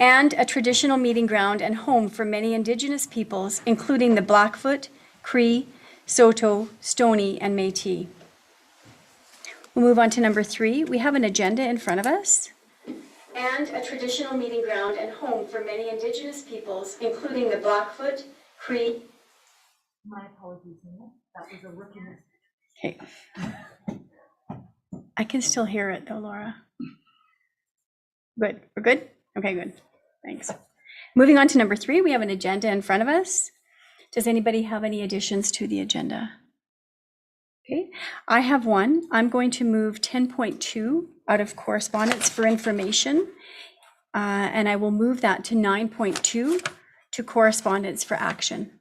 and a traditional meeting ground and home for many Indigenous peoples, including the Blackfoot, Cree, Saulteaux, Stoney, and Métis. We'll move on to number 3. We have an agenda in front of us. And a traditional meeting ground and home for many Indigenous peoples, including the Blackfoot, Cree. My apologies, Nina. That was a rookie mistake. Okay. I can still hear it though, Laura. Good. We're good? Okay, good. Thanks. Moving on to number 3, we have an agenda in front of us. Does anybody have any additions to the agenda? Okay, I have one. I'm going to move 10.2 out of correspondence for information, and I will move that to 9.2 to correspondence for action.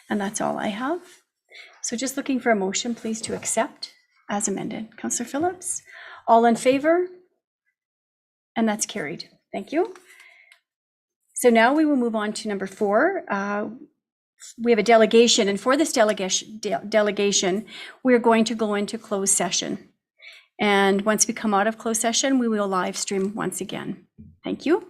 And that's all I have. So just looking for a motion, please, to accept as amended. Councillor Phillips, all in favor? And that's carried. Thank you. So now we will move on to number 4. We have a delegation, and for this delegation, we're going to go into closed session. And once we come out of closed session, we will live stream once again. Thank you.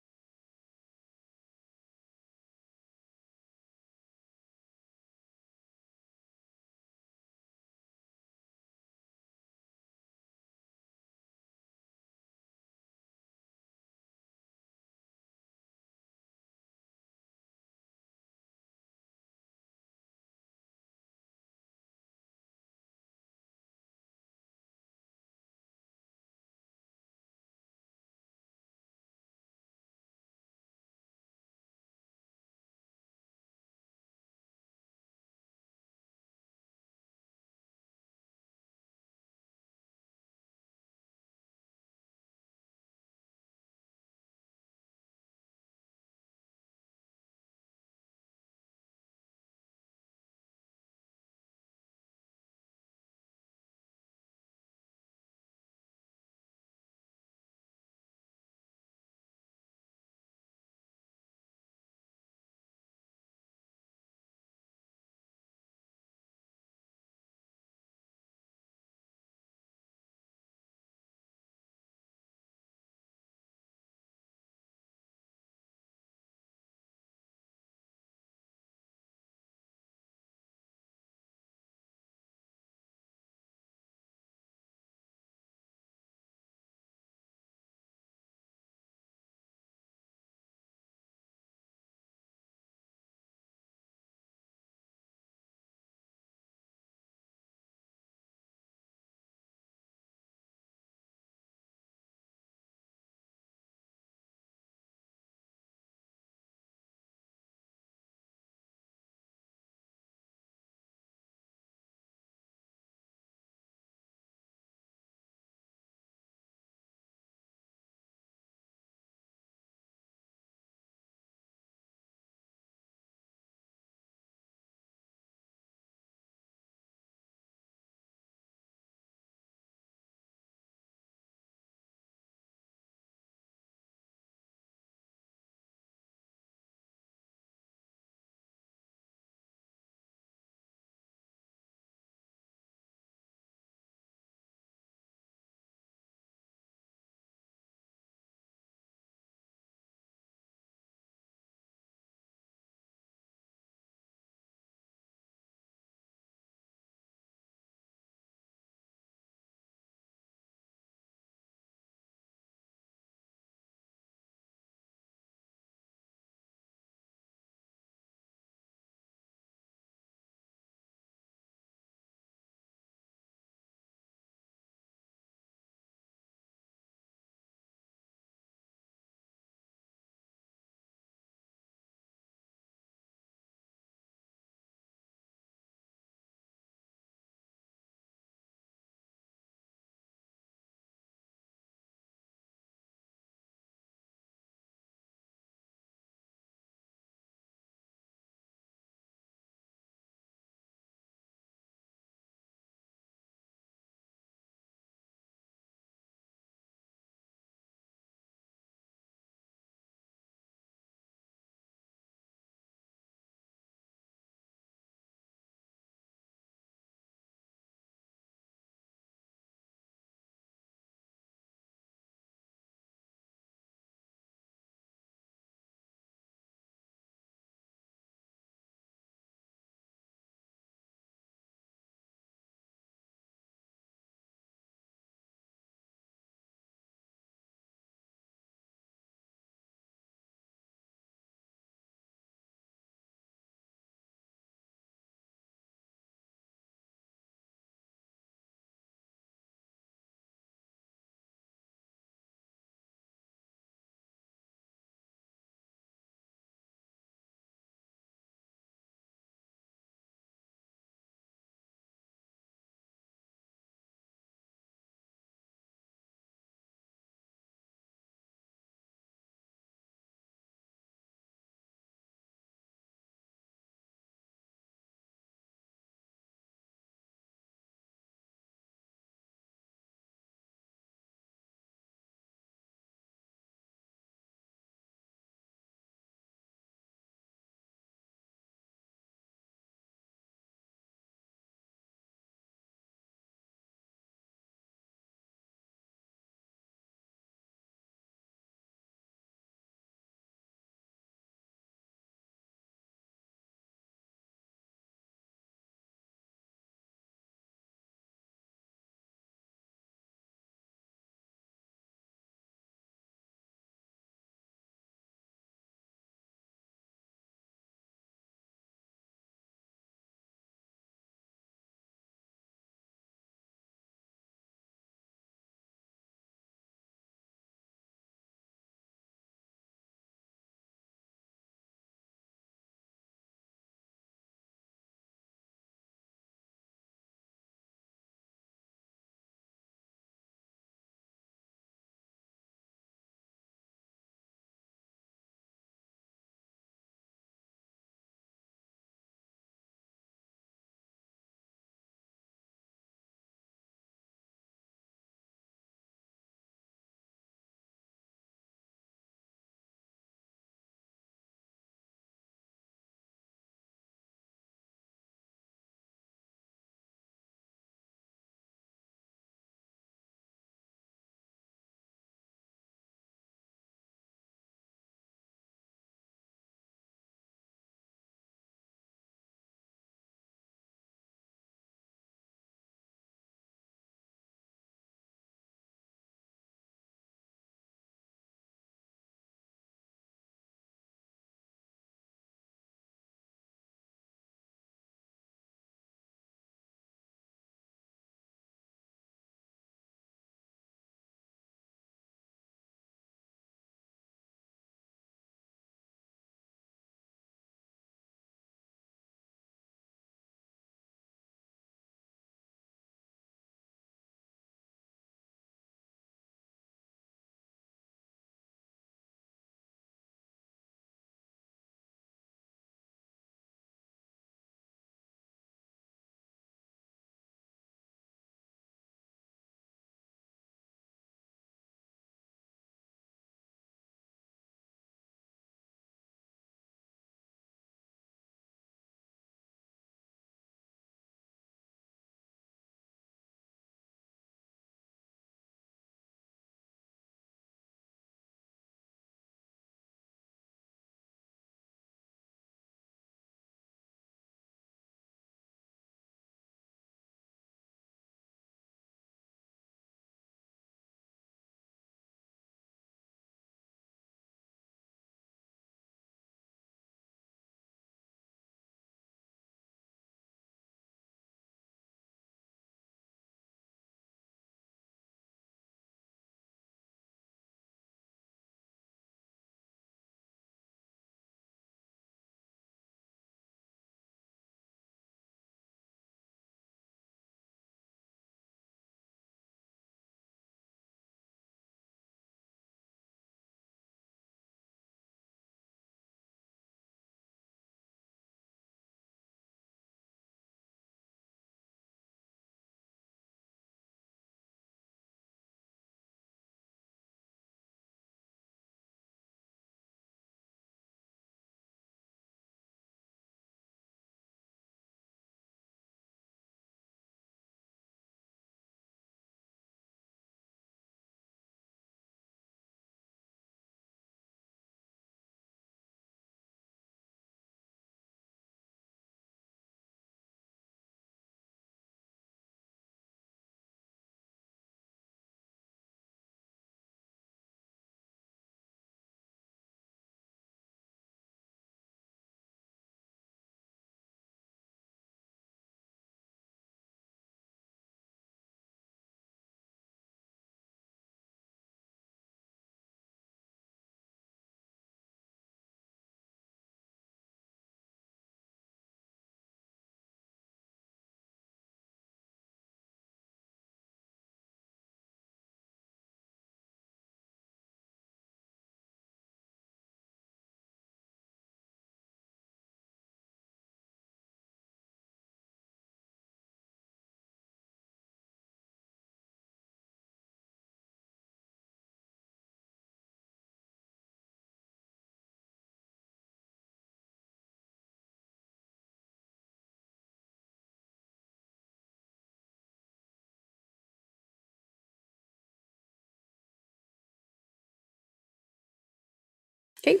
Okay,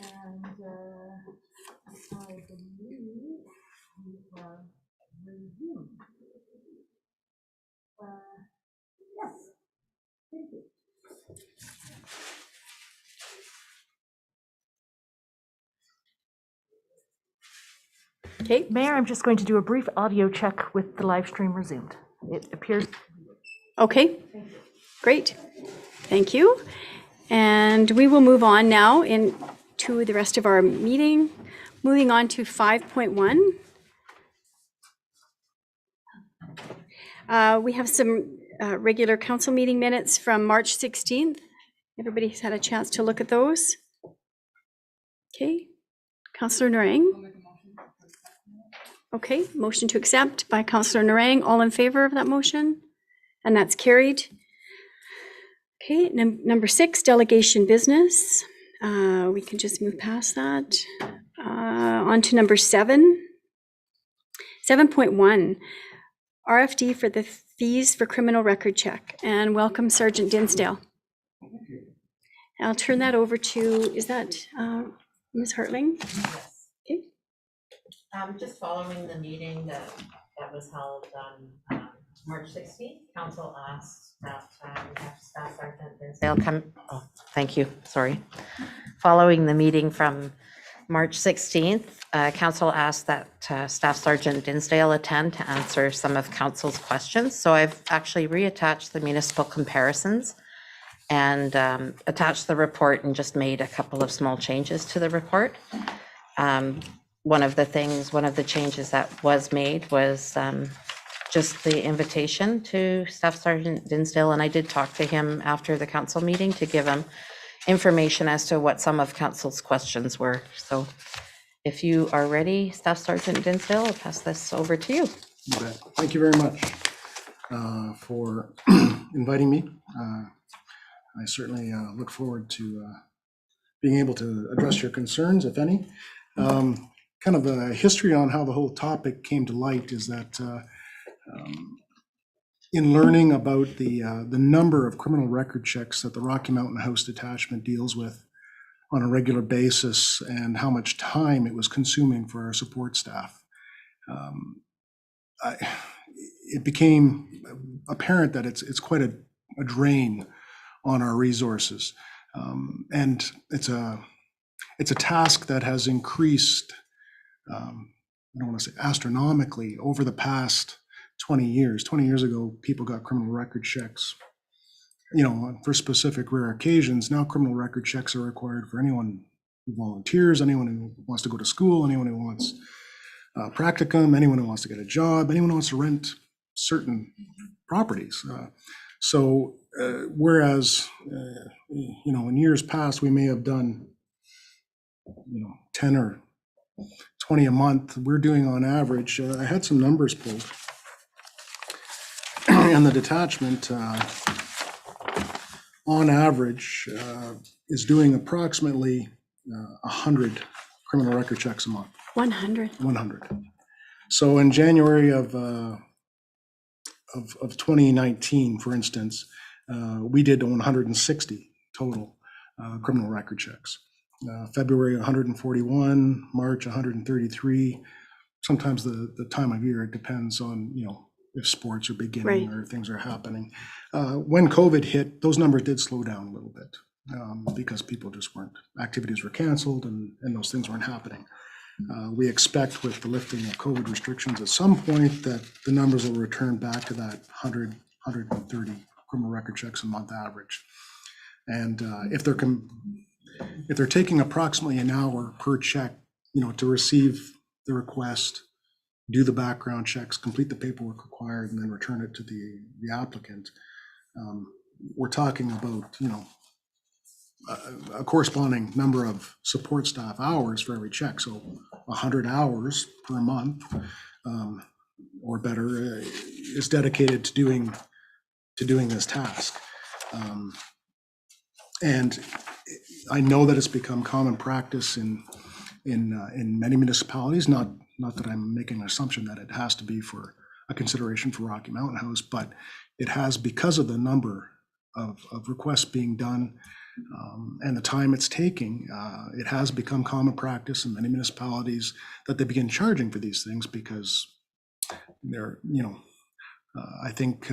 And I believe we have resumed. Yes, thank you. okay, Mayor, I'm just going to do a brief audio check with the live stream resumed. It appears. okay, great. Thank you. And we will move on now into the rest of our meeting. Moving on to 5.1. We have some regular council meeting minutes from March 16th. Everybody's had a chance to look at those. Okay, Councillor Narang. Okay, motion to accept by Councillor Narang. All in favor of that motion? And that's carried. Okay, number 6, delegation business. We can just move past that. On to number 7. 7.1, RFD for the fees for criminal record check. And welcome Sergeant Dinsdale. I'll turn that over to, is that Ms. Hartling? Yes. Okay. Just following the meeting that was held on March 16th, council asked that we have Staff Sergeant Dinsdale come. Oh, thank you. Sorry. Following the meeting from March 16th, council asked that Staff Sergeant Dinsdale attend to answer some of council's questions. So I've actually reattached the municipal comparisons and attached the report and just made a couple of small changes to the report. One of the changes that was made was just the invitation to Staff Sergeant Dinsdale, and I did talk to him after the council meeting to give him information as to what some of council's questions were. So if you are ready, Staff Sergeant Dinsdale, I'll pass this over to you. Okay. Thank you very much for inviting me. I certainly look forward to being able to address your concerns, if any. Kind of a history on how the whole topic came to light is that in learning about the number of criminal record checks that the Rocky Mountain House Detachment deals with on a regular basis and how much time it was consuming for our support staff, it became apparent that it's quite a drain on our resources, and it's a task that has increased. I don't want to say astronomically over the past 20 years. 20 years ago, people got criminal record checks, for specific rare occasions. Now criminal record checks are required for anyone who volunteers, anyone who wants to go to school, anyone who wants practicum, anyone who wants to get a job, anyone who wants to rent certain properties. Whereas, in years past, we may have done, 10 or 20 a month, we're doing on average, I had some numbers pulled, and the detachment on average is doing approximately 100 criminal record checks a month. 100. 100. So in January of 2019, for instance, we did 160 total criminal record checks. February 141, March 133. Sometimes the time of year, it depends on, if sports are beginning or things are happening. When COVID hit, those numbers did slow down a little bit because people just activities were canceled and those things weren't happening. We expect with the lifting of COVID restrictions at some point that the numbers will return back to that 100, 130 criminal record checks a month average. And if they're taking approximately an hour per check, to receive the request, do the background checks, complete the paperwork required, and then return it to the applicant, we're talking about, a corresponding number of support staff hours for every check. So 100 hours per month or better is dedicated to doing this task. And I know that it's become common practice in many municipalities, not that I'm making an assumption that it has to be for a consideration for Rocky Mountain House, but it has because of the number of requests being done and the time it's taking, it has become common practice in many municipalities that they begin charging for these things because they're, I think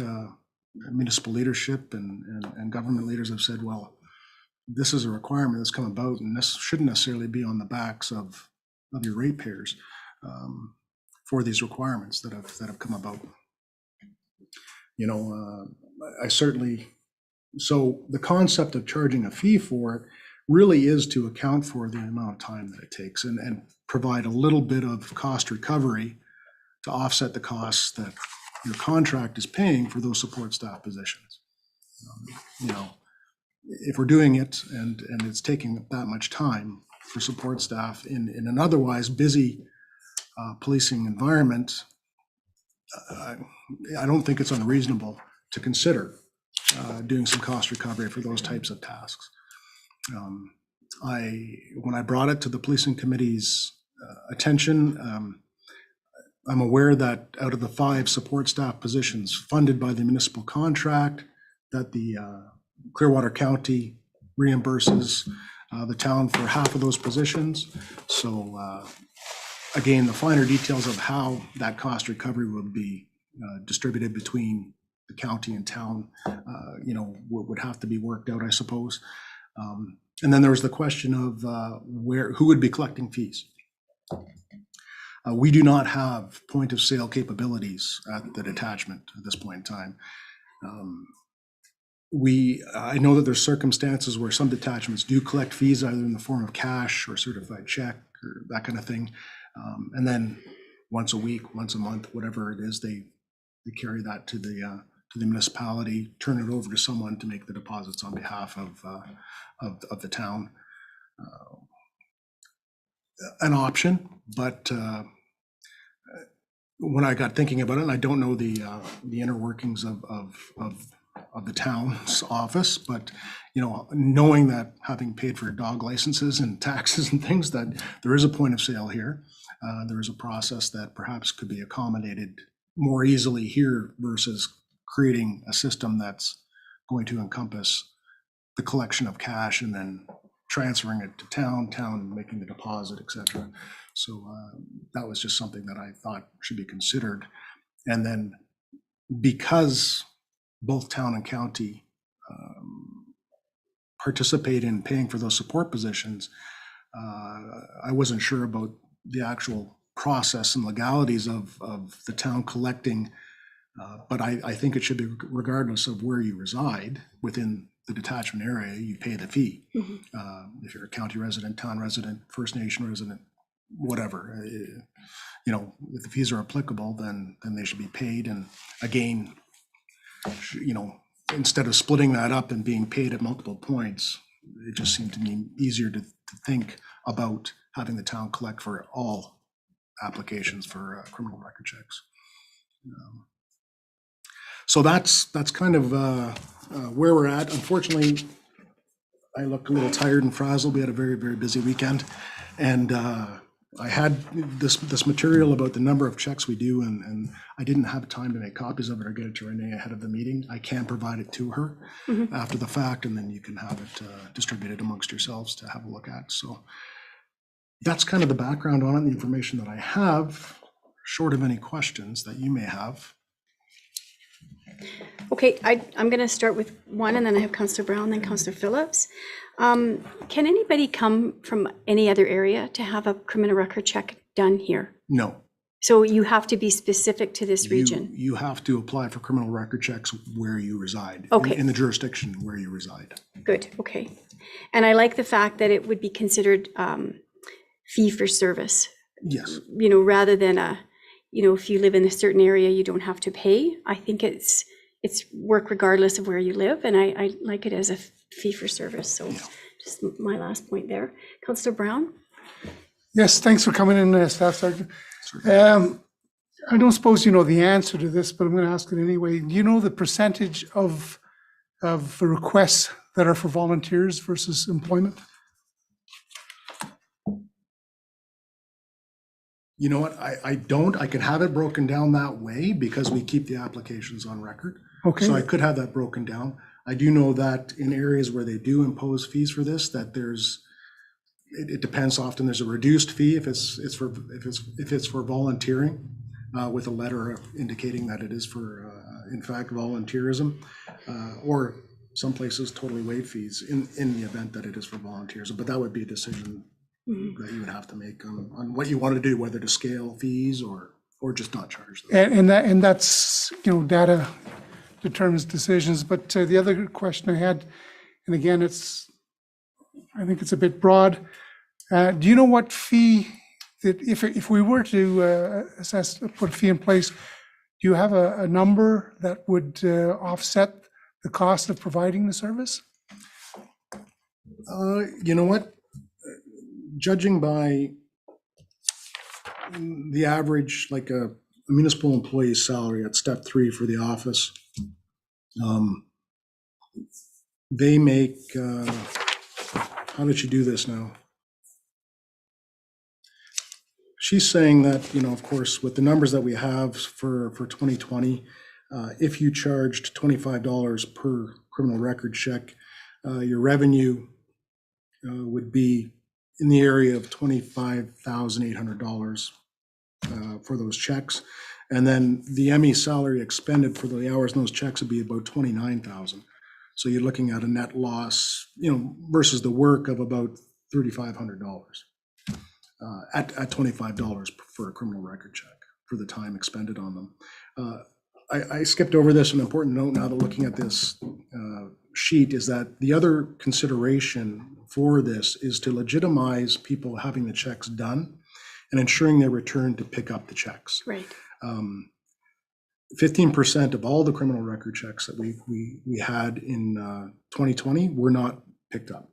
municipal leadership and government leaders have said, well, this is a requirement that's come about, and this shouldn't necessarily be on the backs of your ratepayers for these requirements that have come about. I certainly, so the concept of charging a fee for it really is to account for the amount of time that it takes and provide a little bit of cost recovery to offset the costs that your contract is paying for those support staff positions. If we're doing it and it's taking that much time for support staff in an otherwise busy policing environment, I don't think it's unreasonable to consider doing some cost recovery for those types of tasks. When I brought it to the policing committee's attention, I'm aware that out of the 5 support staff positions funded by the municipal contract, that the Clearwater County reimburses the town for half of those positions. So again, the finer details of how that cost recovery would be distributed between the county and town, would have to be worked out, I suppose. And then there was the question of who would be collecting fees. We do not have point of sale capabilities at the detachment at this point in time. I know that there's circumstances where some detachments do collect fees either in the form of cash or certified check or that kind of thing. And then once a week, once a month, whatever it is, they carry that to the municipality, turn it over to someone to make the deposits on behalf of the town. An option, but when I got thinking about it, and I don't know the inner workings of the town's office, but knowing that having paid for dog licenses and taxes and things, that there is a point of sale here. There is a process that perhaps could be accommodated more easily here versus creating a system that's going to encompass the collection of cash and then transferring it to town making the deposit, etc. So that was just something that I thought should be considered. And then because both town and county participate in paying for those support positions, I wasn't sure about the actual process and legalities of the town collecting, but I think it should be regardless of where you reside within the detachment area, you pay the fee. Mm-hmm. If you're a county resident, town resident, First Nation resident, whatever, if the fees are applicable, then they should be paid. And again, instead of splitting that up and being paid at multiple points, it just seemed to me easier to think about having the town collect for all applications for criminal record checks. So that's kind of where we're at. Unfortunately, I look a little tired and frazzled. We had a very, very busy weekend, and I had this material about the number of checks we do, and I didn't have time to make copies of it or get it to Renee ahead of the meeting. I can provide it to her after the fact, and then you can have it distributed amongst yourselves to have a look at. So that's kind of the background on it, the information that I have, short of any questions that you may have. Okay, I'm going to start with one, and then I have Councillor Brown, then Councillor Phillips. Can anybody come from any other area to have a criminal record check done here? No. So you have to be specific to this region? You have to apply for criminal record checks where you reside, okay. in the jurisdiction where you reside. Good, okay. And I like the fact that it would be considered fee for service. Yes. Rather than if you live in a certain area, you don't have to pay. I think it's work regardless of where you live, and I like it as a fee for service. So yeah. Just my last point there. Councillor Brown? Yes, thanks for coming in, Staff Sergeant. I don't suppose you know the answer to this, but I'm going to ask it anyway. Do you know the percentage of the requests that are for volunteers versus employment? You know what, I don't. I could have it broken down that way because we keep the applications on record. Okay. So I could have that broken down. I do know that in areas where they do impose fees for this, that it depends. Often there's a reduced fee if it's for volunteering, with a letter indicating that it is for in fact volunteerism, or some places totally waive fees in the event that it is for volunteerism. But that would be a decision that you would have to make on what you want to do, whether to scale fees or just not charge them. And that's, data determines decisions. But the other question I had, and again, I think it's a bit broad. Do you know what fee that if we were to put a fee in place, do you have a number that would offset the cost of providing the service? You know what? Judging by the average, like a municipal employee's salary at step 3 for the office, they make, how did she do this now? She's saying that, of course, with the numbers that we have for 2020, if you charged $25 per criminal record check, your revenue would be in the area of $25,800 for those checks. And then the ME salary expended for the hours in those checks would be about $29,000. So you're looking at a net loss, versus the work of about $3,500 at $25 for a criminal record check for the time expended on them. I skipped over this. An important note now that looking at this sheet is that the other consideration for this is to legitimize people having the checks done and ensuring their return to pick up the checks. Right. 15% of all the criminal record checks that we had in 2020 were not picked up.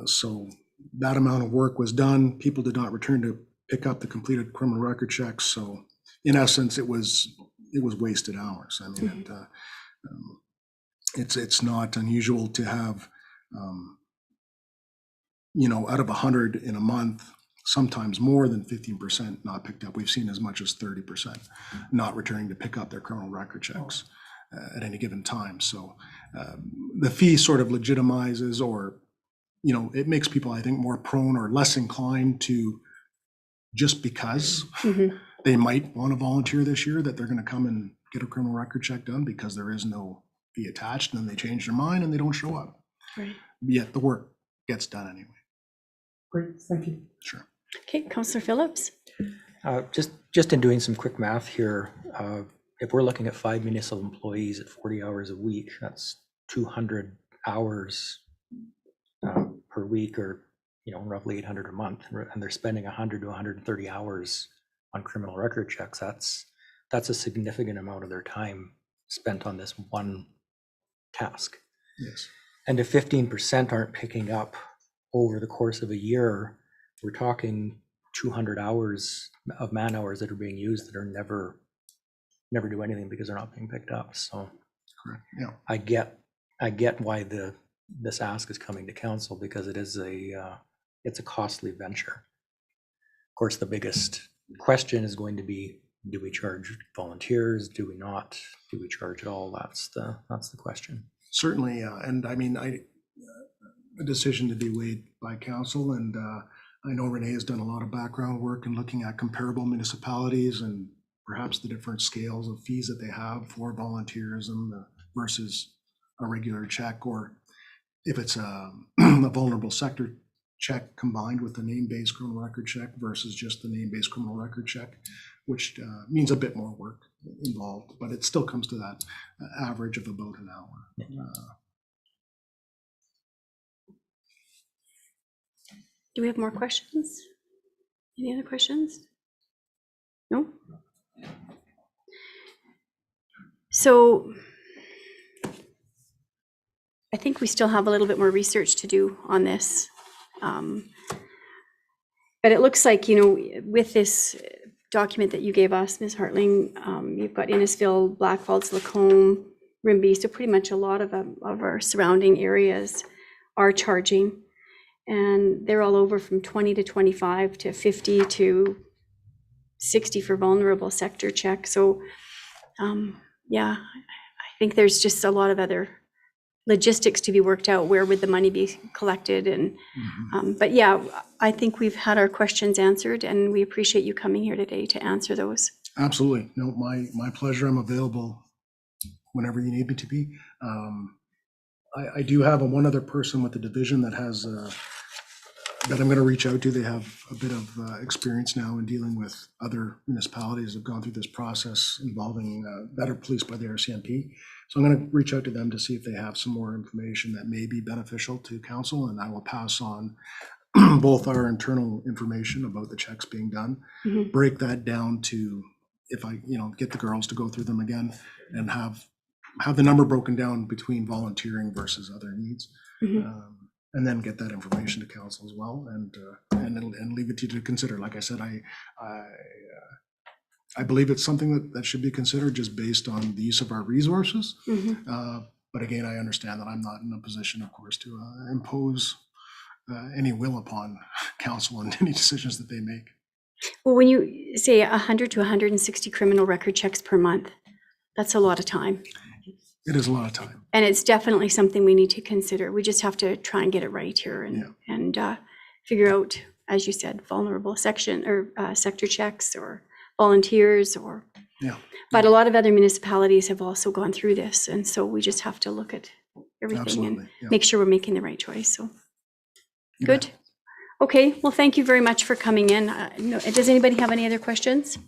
So that amount of work was done. People did not return to pick up the completed criminal record checks. So in essence, it was wasted hours. I mean, it's not unusual to have, out of 100 in a month, sometimes more than 15% not picked up. We've seen as much as 30% not returning to pick up their criminal record checks at any given time. So the fee sort of legitimizes, or, it makes people, I think, more prone or less inclined to, just because they might want to volunteer this year, that they're going to come and get a criminal record check done because there is no fee attached, and then they change their mind and they don't show up. Right. Yet the work gets done anyway. Great, thank you. Sure. Okay, Councillor Phillips. Just in doing some quick math here, if we're looking at 5 municipal employees at 40 hours a week, that's 200 hours per week, or roughly 800 a month, and they're spending 100 to 130 hours on criminal record checks. That's a significant amount of their time spent on this one task. Yes. And if 15% aren't picking up over the course of a year, we're talking 200 hours of man hours that are being used that are never do anything because they're not being picked up. So Correct. Yeah. I get why this ask is coming to council, because it's a costly venture. Of course, the biggest question is going to be, do we charge volunteers? Do we not? Do we charge at all? That's the question. Certainly, and I mean, a decision to be weighed by council, and I know Renee has done a lot of background work in looking at comparable municipalities and perhaps the different scales of fees that they have for volunteerism versus a regular check, or if it's a vulnerable sector check combined with the name-based criminal record check versus just the name-based criminal record check, which means a bit more work involved, but it still comes to that average of about an hour. Do we have more questions? Any other questions? No? So I think we still have a little bit more research to do on this. But it looks like, with this document that you gave us, Ms. Hartling, you've got Innisfil, Blackfalds, Lacombe, Rimbey, so pretty much a lot of our surrounding areas are charging. And they're all over from 20 to 25 to 50 to 60 for vulnerable sector check. So yeah, I think there's just a lot of other logistics to be worked out. Where would the money be collected? And but yeah, I think we've had our questions answered, and we appreciate you coming here today to answer those. Absolutely. No, my pleasure. I'm available whenever you need me to be. I do have one other person with the division that has that I'm going to reach out to. They have a bit of experience now in dealing with other municipalities that have gone through this process involving that are policed by the RCMP. So I'm going to reach out to them to see if they have some more information that may be beneficial to council, and I will pass on both our internal information about the checks being done, break that down to, if I, get the girls to go through them again and have the number broken down between volunteering versus other needs. And then get that information to council as well, and leave it to you to consider. Like I said, I believe it's something that should be considered just based on the use of our resources. But again, I understand that I'm not in a position, of course, to impose any will upon council and any decisions that they make. Well, when you say 100 to 160 criminal record checks per month, that's a lot of time. It is a lot of time. And it's definitely something we need to consider. We just have to try and get it right here and figure out, as you said, vulnerable section or sector checks or volunteers or. Yeah. But a lot of other municipalities have also gone through this, and so we just have to look at everything Absolutely, and make sure we're making the right choice. So good. Okay. Well, thank you very much for coming in. Does anybody have any other questions?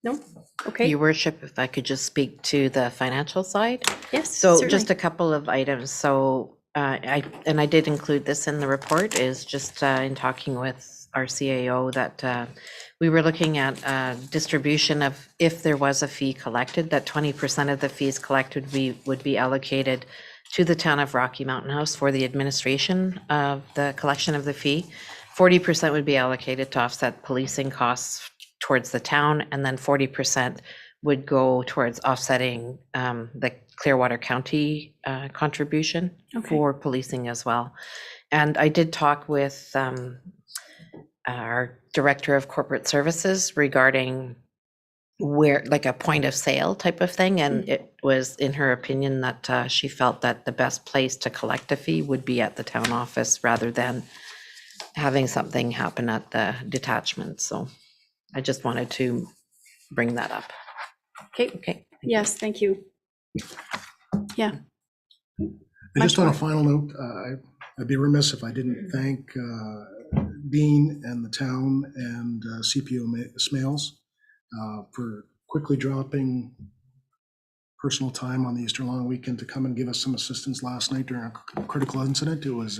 No. Okay. Your worship, if I could just speak to the financial side. Yes. So certainly. just a couple of items. So I did include this in the report, is just in talking with our CAO that we were looking at distribution of, if there was a fee collected, that 20% of the fees collected would be allocated to the town of Rocky Mountain House for the administration of the collection of the fee. 40% would be allocated to offset policing costs towards the town, and then 40% would go towards offsetting the Clearwater County contribution for policing as well. And I did talk with our Director of Corporate Services regarding where, like a point of sale type of thing, and it was in her opinion that she felt that the best place to collect a fee would be at the town office rather than having something happen at the detachment. So I just wanted to bring that up. Okay. Yes, thank you. Yeah. And just on a final note, I'd be remiss if I didn't thank Dean and the town and CPO Smales for quickly dropping personal time on the Easter long weekend to come and give us some assistance last night during a critical incident. It was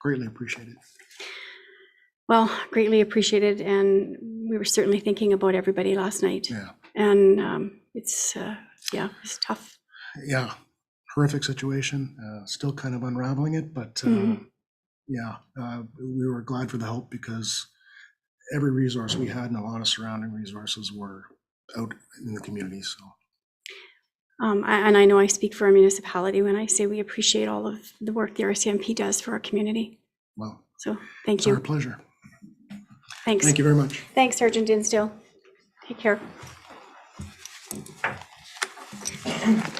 greatly appreciated. Well, greatly appreciated, and we were certainly thinking about everybody last night. Yeah. And it's tough. Yeah, horrific situation. Still kind of unraveling it, but we were glad for the help because every resource we had and a lot of surrounding resources were out in the community. So. And I know I speak for our municipality when I say we appreciate all of the work the RCMP does for our community. Well, so thank it's you. our pleasure. Thanks. Thank you very much. Thanks, Sergeant Dinsdale. Take care.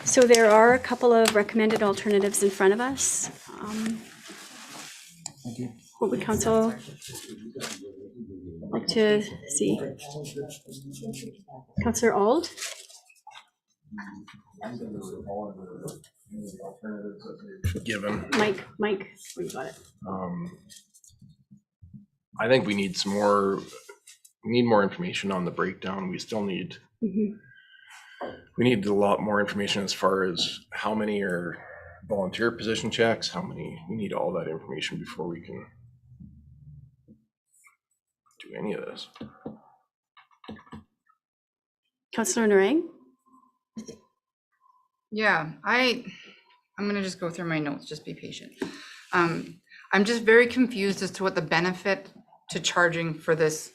So there are a couple of recommended alternatives in front of us. Thank you. What would council like to see? Councillor Auld? Given. Mike, we got it. I think we need more information on the breakdown. We still need, we need a lot more information as far as how many are volunteer position checks, we need all that information before we can do any of this. Councillor Narang? Yeah, I'm gonna just go through my notes, just be patient. I'm just very confused as to what the benefit to charging for this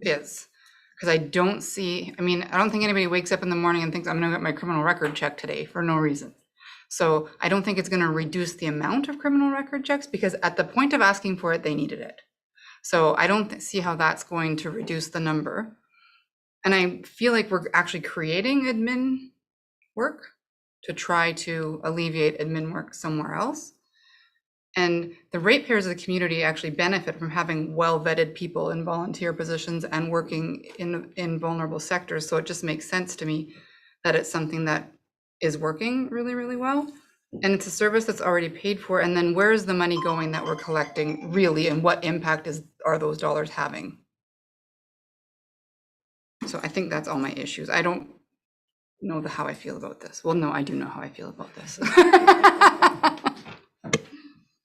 is. Because I don't think anybody wakes up in the morning and thinks I'm gonna get my criminal record checked today for no reason. So I don't think it's gonna reduce the amount of criminal record checks, because at the point of asking for it, they needed it. So I don't see how that's going to reduce the number. And I feel like we're actually creating admin work to try to alleviate admin work somewhere else. And the ratepayers of the community actually benefit from having well-vetted people in volunteer positions and working in vulnerable sectors. So it just makes sense to me that it's something that is working really, really well. And it's a service that's already paid for. And then where's the money going that we're collecting really, and what impact are those dollars having? So I think that's all my issues. I don't know how I feel about this. Well, no, I do know how I feel about this.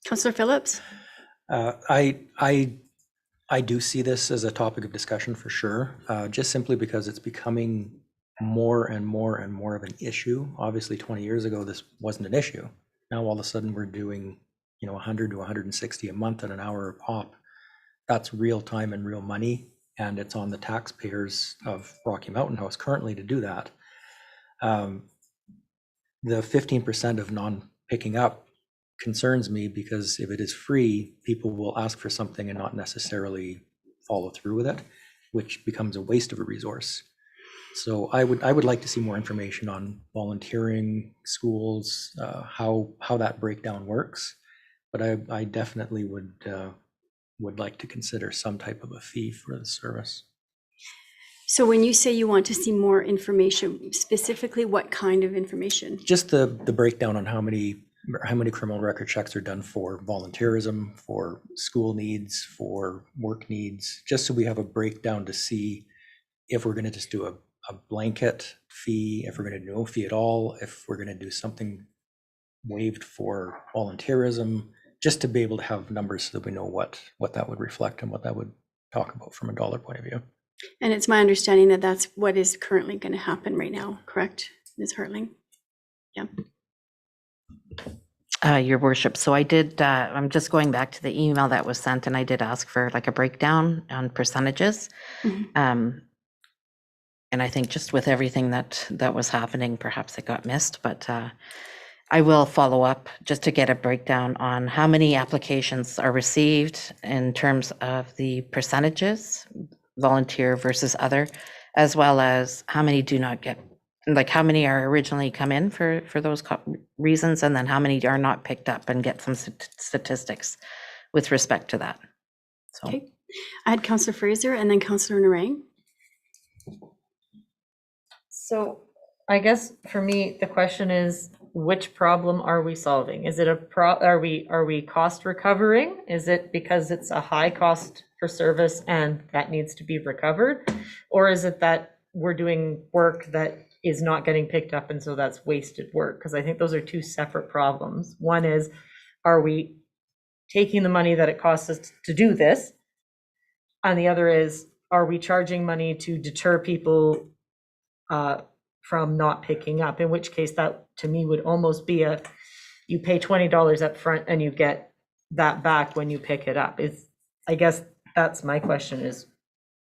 Councillor Phillips? I do see this as a topic of discussion for sure, just simply because it's becoming more and more and more of an issue. Obviously, 20 years ago, this wasn't an issue. Now, all of a sudden, we're doing, 100 to 160 a month at an hour a pop. That's real time and real money, and it's on the taxpayers of Rocky Mountain House currently to do that. The 15% of non-picking up concerns me, because if it is free, people will ask for something and not necessarily follow through with it, which becomes a waste of a resource. So I would like to see more information on volunteering, schools, how that breakdown works. But I definitely would like to consider some type of a fee for the service. So when you say you want to see more information, specifically what kind of information? Just the breakdown on how many criminal record checks are done for volunteerism, for school needs, for work needs, just so we have a breakdown to see if we're going to just do a blanket fee, if we're going to do no fee at all, if we're going to do something waived for volunteerism, just to be able to have numbers so that we know what that would reflect and what that would talk about from a dollar point of view. And it's my understanding that that's what is currently going to happen right now, correct, Ms. Hartling? Yeah. Your worship, so I did, I'm just going back to the email that was sent, and I did ask for like a breakdown on percentages. Mhm. And I think just with everything that was happening, perhaps it got missed, but I will follow up just to get a breakdown on how many applications are received in terms of the percentages, volunteer versus other, as well as how many do not get, like how many are originally come in for those reasons, and then how many are not picked up, and get some statistics with respect to that. So. Okay. I had Councillor Fraser and then Councillor Narang. So I guess for me, the question is, which problem are we solving? Is it are we cost recovering? Is it because it's a high cost for service and that needs to be recovered? Or is it that we're doing work that is not getting picked up and so that's wasted work? Because I think those are two separate problems. One is, are we taking the money that it costs us to do this? And the other is, are we charging money to deter people from not picking up, in which case that to me would almost be you pay $20 up front and you get that back when you pick it up. I guess that's my question, is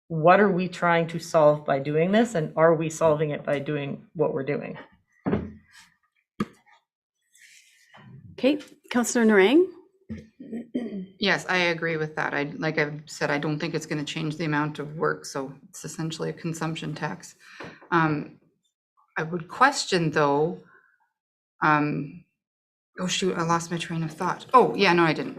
what are we trying to solve by doing this, and are we solving it by doing what we're doing? Okay, Councillor Narang. Yes, I agree with that. Like I've said, I don't think it's going to change the amount of work, so it's essentially a consumption tax. I would question though, oh shoot, I lost my train of thought. Oh yeah, no, I didn't.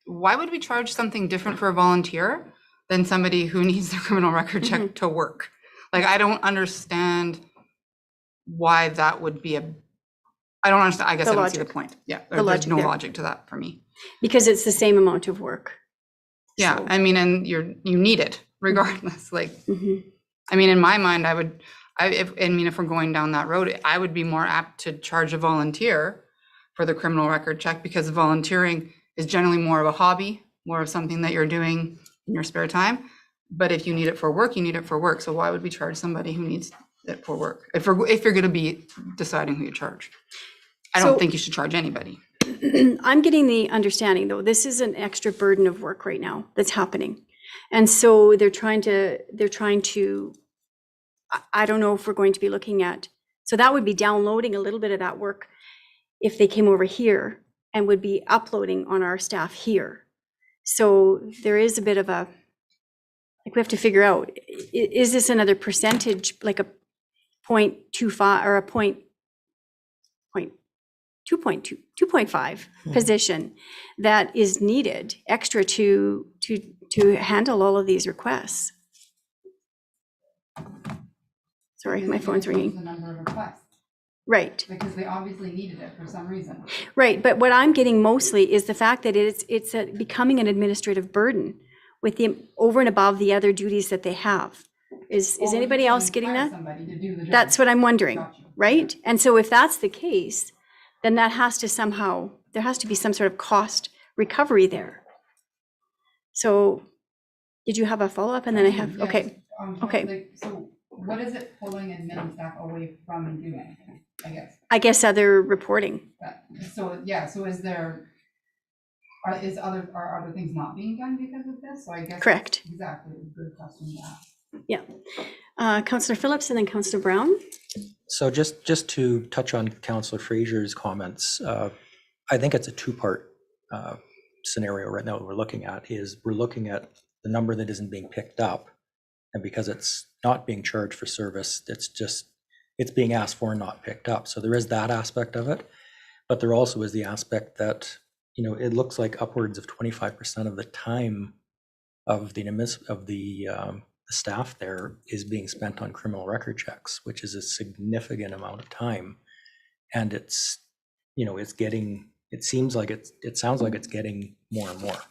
Why would we charge something different for a volunteer than somebody who needs their criminal record check to work? Like, I don't understand why that would be I don't understand. I guess I don't see the point. Yeah, there's no logic to that for me. Because it's the same amount of work. Yeah, so. I mean, and you need it regardless. Like, I mean, in my mind, if we're going down that road, I would be more apt to charge a volunteer for the criminal record check, because volunteering is generally more of a hobby, more of something that you're doing in your spare time. But if you need it for work, you need it for work. So why would we charge somebody who needs it for work? If you're going to be deciding who you charge, I don't think you should charge anybody. I'm getting the understanding, though, this is an extra burden of work right now that's happening. And so they're trying to, I don't know if we're going to be looking at, so that would be downloading a little bit of that work if they came over here and would be uploading on our staff here. So there is a bit of a, like, we have to figure out, is this another percentage, like a 0.25 or a 2.5 position that is needed extra to handle all of these requests. Sorry, my phone's ringing. The number of requests, Right, because they obviously needed it for some reason. right. But what I'm getting mostly is the fact that it's becoming an administrative burden with the over and above the other duties that they have. Is Well, we anybody can else getting hire that? Somebody to do the job. That's what I'm wondering, Gotcha. right? And so if that's the case, then that has to somehow, there has to be some sort of cost recovery there. So did you have a follow-up? And then I have, Yes, okay, okay. like, so what is it pulling admin staff away from doing, I guess? I guess other reporting. So, yeah, so is there, are other things not being done because of this? So I guess. Correct. Exactly, a good question to ask. Yeah. Councillor Phillips and then Councillor Brown. So just to touch on Councillor Fraser's comments, I think it's a two-part scenario right now that we're looking at the number that isn't being picked up. And because it's not being charged for service, it's being asked for and not picked up. So there is that aspect of it. But there also is the aspect that, it looks like upwards of 25% of the time of the staff there is being spent on criminal record checks, which is a significant amount of time. And it sounds like it's getting more and more.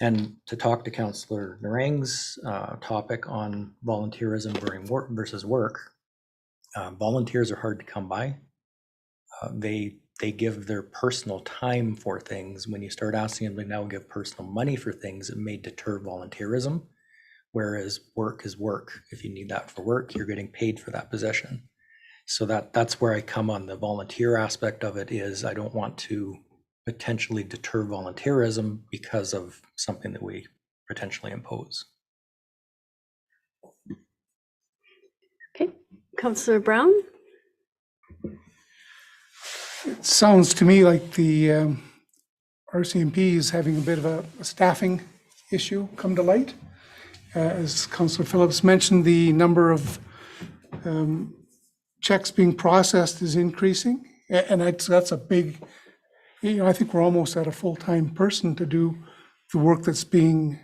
And to talk to Councillor Narang's topic on volunteerism versus work, volunteers are hard to come by. They give their personal time for things. When you start asking them to now give personal money for things, it may deter volunteerism. Whereas work is work. If you need that for work, you're getting paid for that position. So that's where I come on the volunteer aspect of it. Is I don't want to potentially deter volunteerism because of something that we potentially impose. Okay, Councillor Brown. It sounds to me like the RCMP is having a bit of a staffing issue come to light. As Councillor Phillips mentioned, the number of checks being processed is increasing, and that's a big, I think we're almost at a full-time person to do the work that's being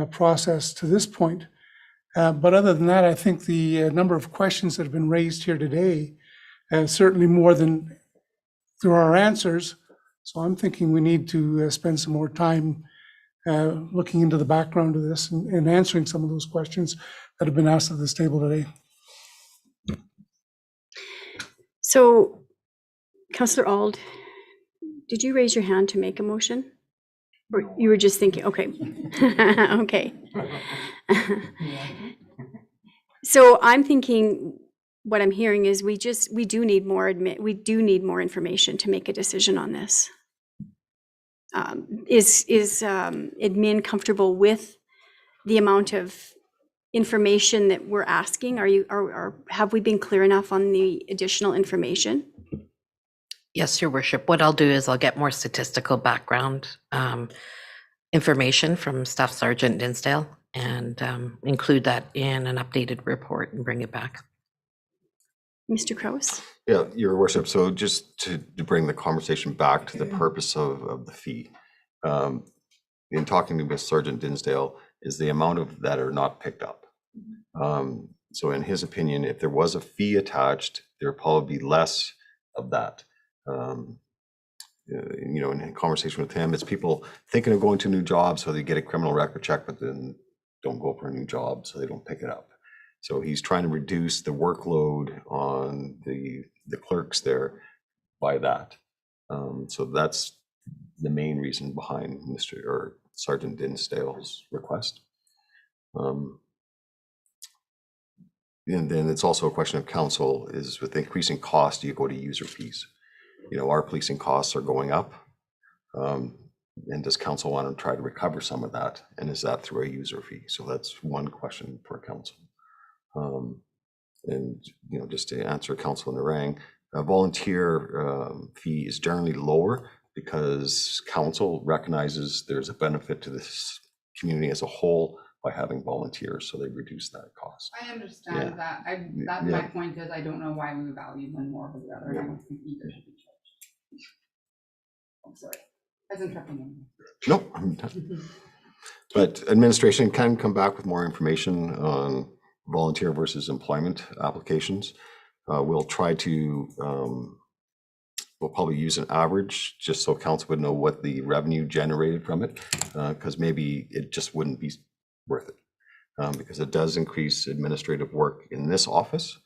processed to this point. But other than that, I think the number of questions that have been raised here today, certainly more than there are answers. So I'm thinking we need to spend some more time looking into the background of this and answering some of those questions that have been asked at this table today. So, Councillor Auld, did you raise your hand to make a motion? Or you were just thinking, okay. Okay. So I'm thinking, what I'm hearing is we do need more information to make a decision on this. Is admin comfortable with the amount of information that we're asking? Have we been clear enough on the additional information? Yes, Your Worship. What I'll do is I'll get more statistical background information from Staff Sergeant Dinsdale and include that in an updated report and bring it back. Mr. Krause? Yeah, Your Worship. So just to bring the conversation back to the purpose of the fee, in talking to Ms. Sergeant Dinsdale, is the amount of that are not picked up. So in his opinion, if there was a fee attached, there would probably be less of that. In conversation with him, it's people thinking of going to a new job, so they get a criminal record check, but then don't go for a new job, so they don't pick it up. So he's trying to reduce the workload on the clerks there by that. So that's the main reason behind Mr. or Sergeant Dinsdale's request. And then it's also a question of council is with increasing cost, do you go to user fees? Our policing costs are going up. And does council want to try to recover some of that? And is that through a user fee? So that's one question for council. And just to answer Councilor Narang, a volunteer fee is generally lower because council recognizes there's a benefit to this community as a whole by having volunteers, so they reduce that cost. I understand that. That's Yeah. my point is I don't know why we value one more over the other, and I don't think either should be charged. I'm sorry. As interrupting you. No, I'm done. But administration can come back with more information on volunteer versus employment applications. We'll try to, we'll probably use an average just so council would know what the revenue generated from it, because maybe it just wouldn't be worth it. Because it does increase administrative work in this office.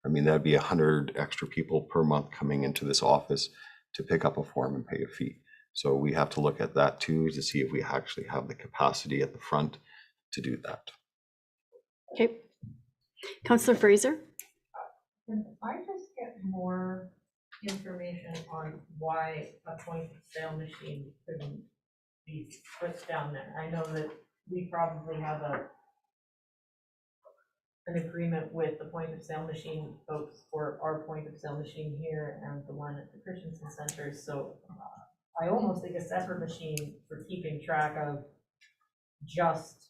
I mean, that'd be 100 extra people per month coming into this office to pick up a form and pay a fee. So we have to look at that too, to see if we actually have the capacity at the front to do that. Okay. Councillor Fraser? Can I just get more information on why a point of sale machine couldn't be put down there? I know that we probably have an agreement with the point of sale machine folks for our point of sale machine here and the one at the Christensen Center. So I almost think a separate machine for keeping track of just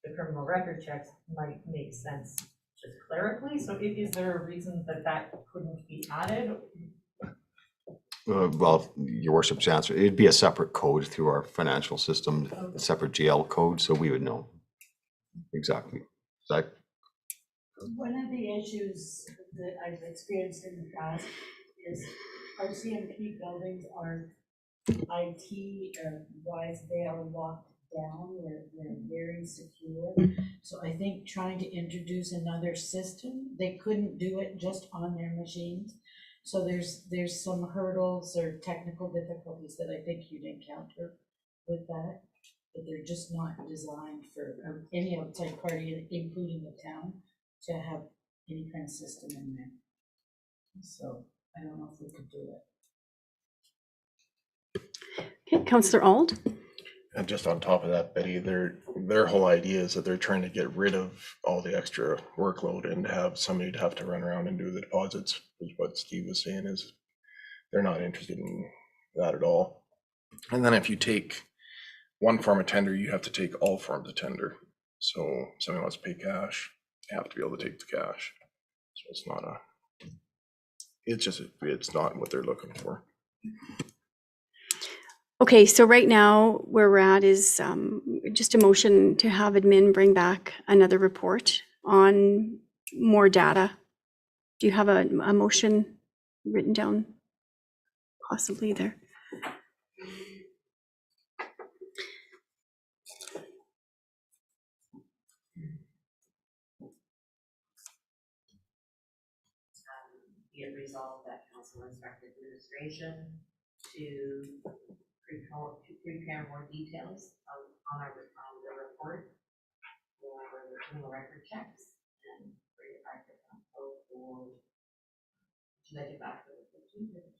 the criminal record checks might make sense just clerically. So is there a reason that that couldn't be added? Well, your worship's answer, it'd be a separate code through our financial system, a separate GL code, so we would know. Exactly. Zach? One of the issues that I've experienced in the past is our CMP buildings are IT wise, they are locked down, they're very secure. So I think trying to introduce another system, they couldn't do it just on their machines. So there's some hurdles or technical difficulties that I think you'd encounter with that, but they're just not designed for any outside party, including the town, to have any kind of system in there. So I don't know if we could do it. Okay, Councillor Auld? And just on top of that, Betty, their whole idea is that they're trying to get rid of all the extra workload and have somebody to have to run around and do the deposits, is what Steve was saying, is they're not interested in that at all. And then if you take one form of tender, you have to take all forms of tender. So if somebody wants to pay cash, they have to be able to take the cash. So it's not it's not what they're looking for. Okay, so right now where we're at is just a motion to have admin bring back another report on more data. Do you have a motion written down possibly there? Be it resolved that council instruct administration to prepare more details on the report for the criminal record checks and bring it back to council for, should I get back to the 15th or the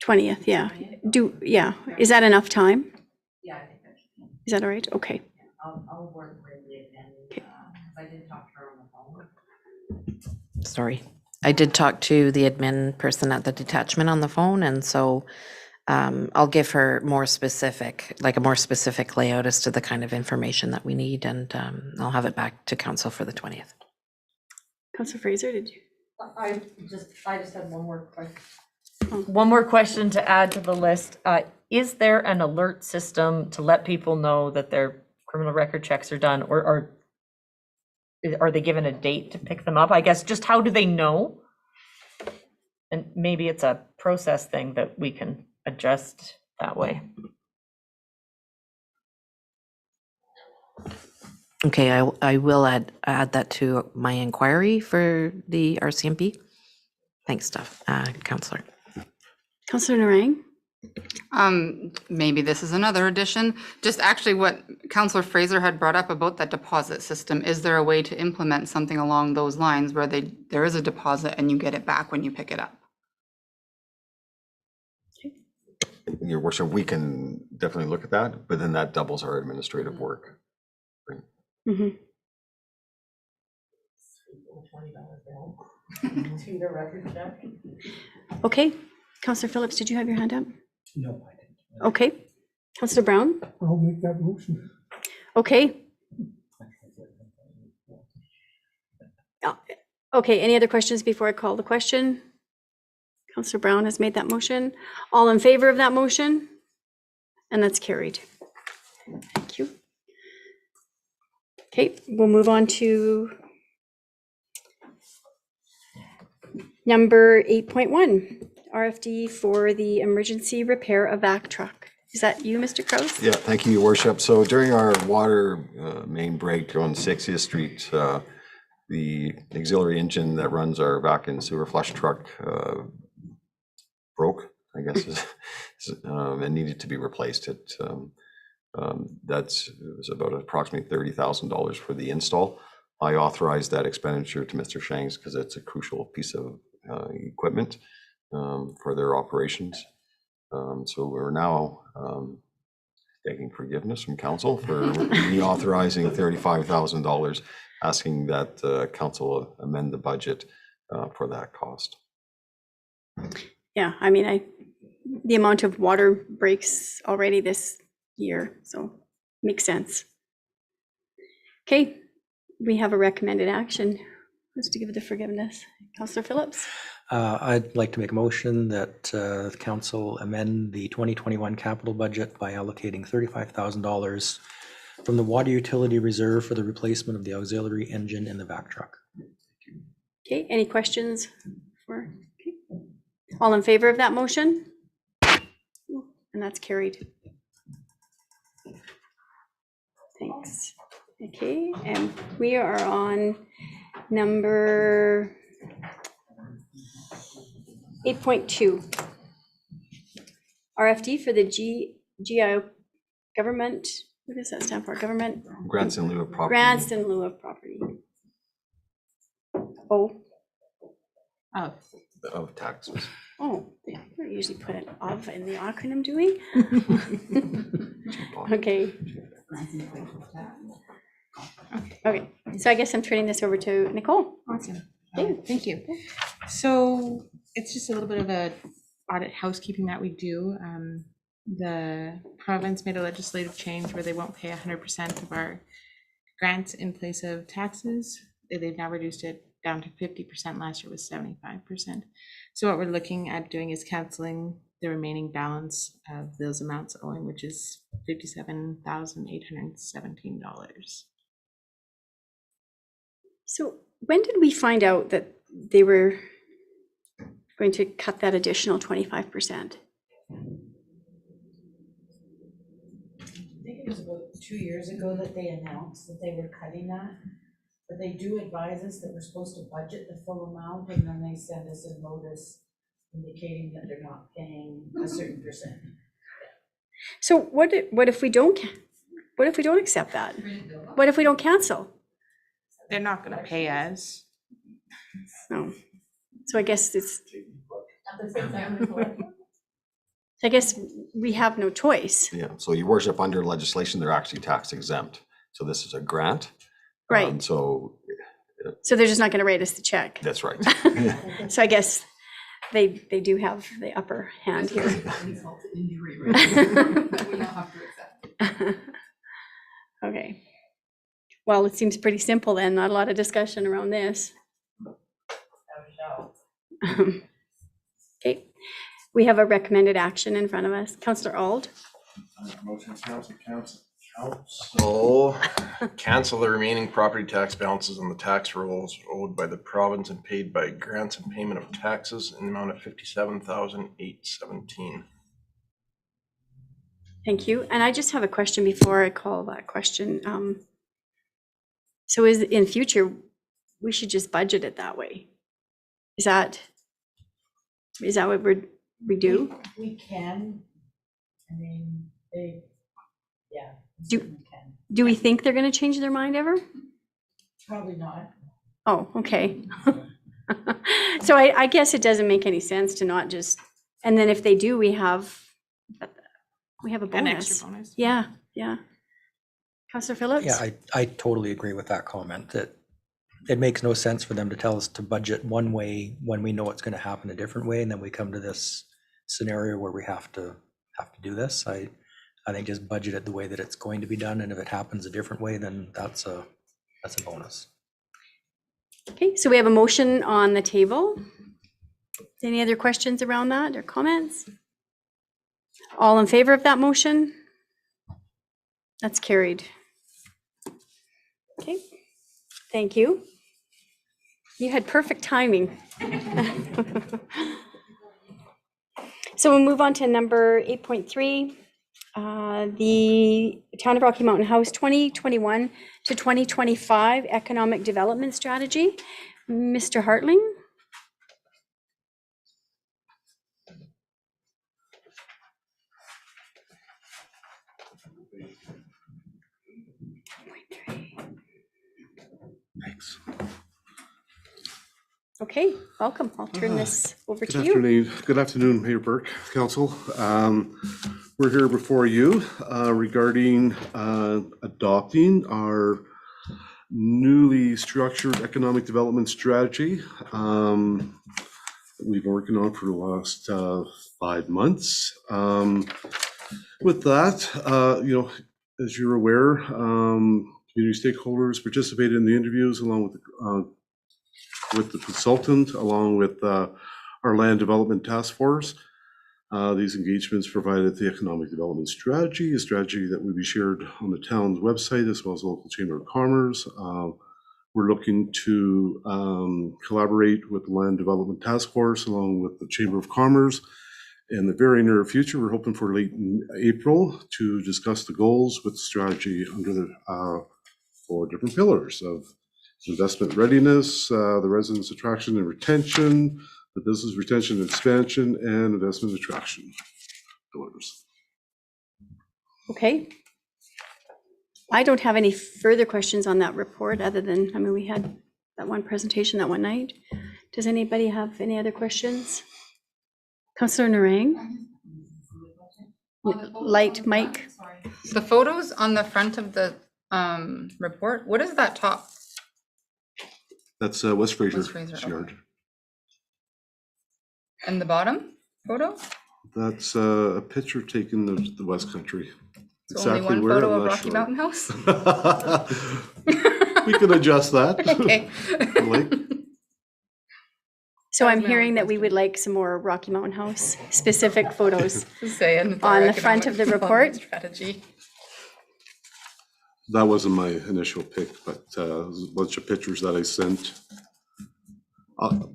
20th? 20th, yeah. Is that enough time? Yeah, I think that should be. Is that all right? Okay. Yeah, I'll work with the admin, because I did talk to her on the phone. Sorry. I did talk to the admin person at the detachment on the phone, and so I'll give her more specific layout as to the kind of information that we need, and I'll have it back to council for the 20th. Councillor Fraser, did you? I just had one more question. One more question to add to the list. Is there an alert system to let people know that their criminal record checks are done, or are they given a date to pick them up? I guess just how do they know? And maybe it's a process thing that we can adjust that way. Okay, I will add that to my inquiry for the RCMP. Thanks, Councillor. Councillor Narang? Maybe this is another addition. Just actually what Councillor Fraser had brought up about that deposit system. Is there a way to implement something along those lines where there is a deposit and you get it back when you pick it up? Your worship, we can definitely look at that, but then that doubles our administrative work. Mm-hmm. To the record check. Okay, Councillor Phillips, did you have your hand up? No, I didn't. Okay, Councillor Brown? I'll make that motion. Okay. Okay, any other questions before I call the question? Councillor Brown has made that motion. All in favor of that motion? And that's carried. Thank you. Okay, we'll move on to number 8.1, RFD for the emergency repair of vac truck. Is that you, Mr. Kraus? Yeah, thank you, Your Worship. So during our water main break on 60th Street, the auxiliary engine that runs our vac and sewer flush truck broke, I guess, and needed to be replaced. It was about approximately $30,000 for the install. I authorized that expenditure to Mr. Shanks because it's a crucial piece of equipment for their operations. So we're now taking forgiveness from council for reauthorizing $35,000, asking that council amend the budget for that cost. Yeah, I mean, the amount of water breaks already this year, so makes sense. Okay, we have a recommended action. Who's to give the forgiveness? Councillor Phillips? I'd like to make a motion that the council amend the 2021 capital budget by allocating $35,000 from the water utility reserve for the replacement of the auxiliary engine in the vac truck. Okay, any questions for? Okay. All in favor of that motion? And that's carried. Thanks. Okay, and we are on number 8.2. RFD for the GIO government, what does that stand for? Government? Grants in lieu of property. Grants in lieu of property. Oh, Of taxes. oh, yeah, we don't usually put an of in the acronym, do we? Okay. Okay, so I guess I'm turning this over to Nicole. Awesome. Okay. Thank you. So it's just a little bit of a audit housekeeping that we do. The province made a legislative change where they won't pay 100% of our grants in place of taxes. They've now reduced it down to 50%. Last year was 75%. So what we're looking at doing is canceling the remaining balance of those amounts owing, which is $57,817. So when did we find out that they were going to cut that additional 25%? I think it was about 2 years ago that they announced that they were cutting that. But they do advise us that we're supposed to budget the full amount, and then they send us a notice indicating that they're not paying a certain percent. So what if we don't accept that? What if we don't cancel? They're not going to pay us. No. So I guess we have no choice. Yeah, so Your Worship, under legislation, they're actually tax exempt. So this is a grant. Right. So they're just not going to write us the check. that's right. So I guess they do have the upper hand here. Insult to injury, right? That we now have to accept. Okay. Well, it seems pretty simple then, not a lot of discussion around this. Okay, we have a recommended action in front of us. Councillor Auld? Motion council. Cancel the remaining property tax balances on the tax rolls owed by the province and paid by grants and payment of taxes in the amount of $57,817. Thank you. And I just have a question before I call that question. So is in future, we should just budget it that way? Is that what we do? We can, I mean, yeah. Do- certainly can. Do we think they're going to change their mind ever? Probably not. Oh, okay. So I guess it doesn't make any sense to not just, and then if they do, we have a An bonus. extra bonus. Yeah. Councillor Phillips? Yeah, I totally agree with that comment, that it makes no sense for them to tell us to budget one way when we know it's going to happen a different way, and then we come to this scenario where we have to do this. I I think just budget it the way that it's going to be done, and if it happens a different way, then that's a bonus. Okay, so we have a motion on the table. Any other questions around that or comments? All in favor of that motion? That's carried. Okay, thank you. You had perfect timing. So we'll move on to number 8.3, the Town of Rocky Mountain House 2021 to 2025 Economic Development Strategy. Mr. Hartling? Thanks. Okay, welcome. I'll turn this over to you. Good afternoon, Mayor Burke, Council. We're here before you regarding adopting our newly structured economic development strategy. We've been working on for the last 5 months. With that, as you're aware, community stakeholders participated in the interviews along with the consultant, along with our land development task force. These engagements provided the economic development strategy, a strategy that will be shared on the town's website as well as the local Chamber of Commerce. We're looking to collaborate with the land development task force along with the Chamber of Commerce. In the very near future, we're hoping for late April to discuss the goals with the strategy under the 4 different pillars of investment readiness, the residents attraction and retention, the business retention and expansion, and investment attraction pillars. Okay. I don't have any further questions on that report other than, we had that one presentation that one night. Does anybody have any other questions? Councillor Narang? Light mic. The photos on the front of the report, what is that top? That's West Fraser West Fraser, okay. Yard. And the bottom photo? That's a picture taken of the West Country. So only one photo of Rocky Mountain House? We can adjust that. Okay. So I'm hearing that we would like some more Rocky Mountain House specific photos Saying on the front of the report. Strategy. That wasn't my initial pick, but there's a bunch of pictures that I sent.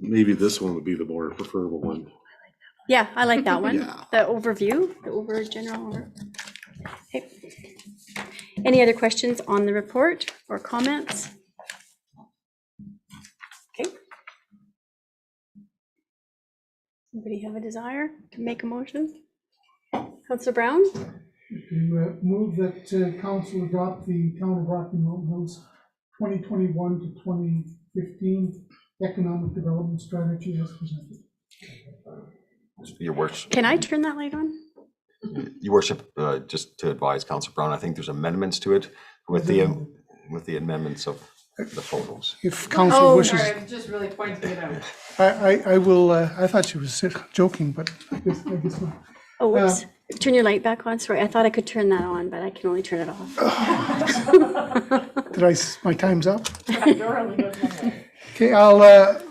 Maybe this one would be the more preferable one. Yeah, I like that one. Yeah. The overview, the general. Okay. Any other questions on the report or comments? Okay. Anybody have a desire to make a motion? Councillor Brown? To move that council adopt the Town of Rocky Mountain House 2021 to 2015 Economic Development Strategy as presented. Your worship. Can I turn that light on? Your worship, just to advise Councillor Brown, I think there's amendments to it with the amendments of the photos. If council wishes, I'm just really pointing it out. I will. I thought she was joking, but I guess not. Oh, whoops. Turn your light back on. Sorry, I thought I could turn that on, but I can only turn it off. My time's up? Okay, I'll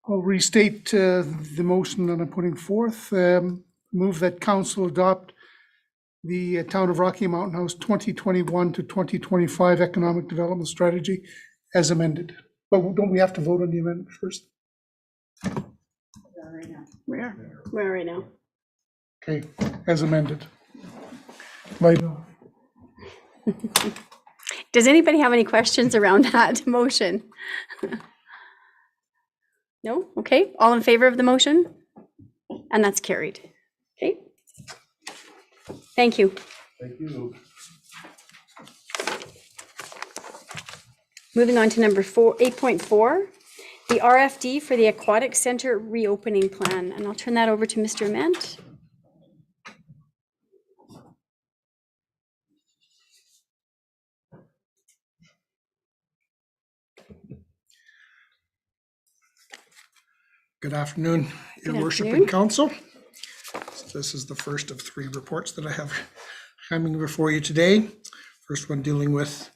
restate the motion that I'm putting forth. Move that council adopt the Town of Rocky Mountain House 2021 to 2025 Economic Development Strategy as amended. But don't we have to vote on the amendment first? Where right now? Okay, as amended. Light on. Does anybody have any questions around that motion? No? Okay, all in favor of the motion? And that's carried. Okay. Thank you. Thank you. Moving on to number 8.4, the RFD for the Aquatic Center reopening plan. And I'll turn that over to Mr. Ament. Good afternoon, Your Good Worship afternoon. and Council. This is the first of 3 reports that I have coming before you today. First one dealing with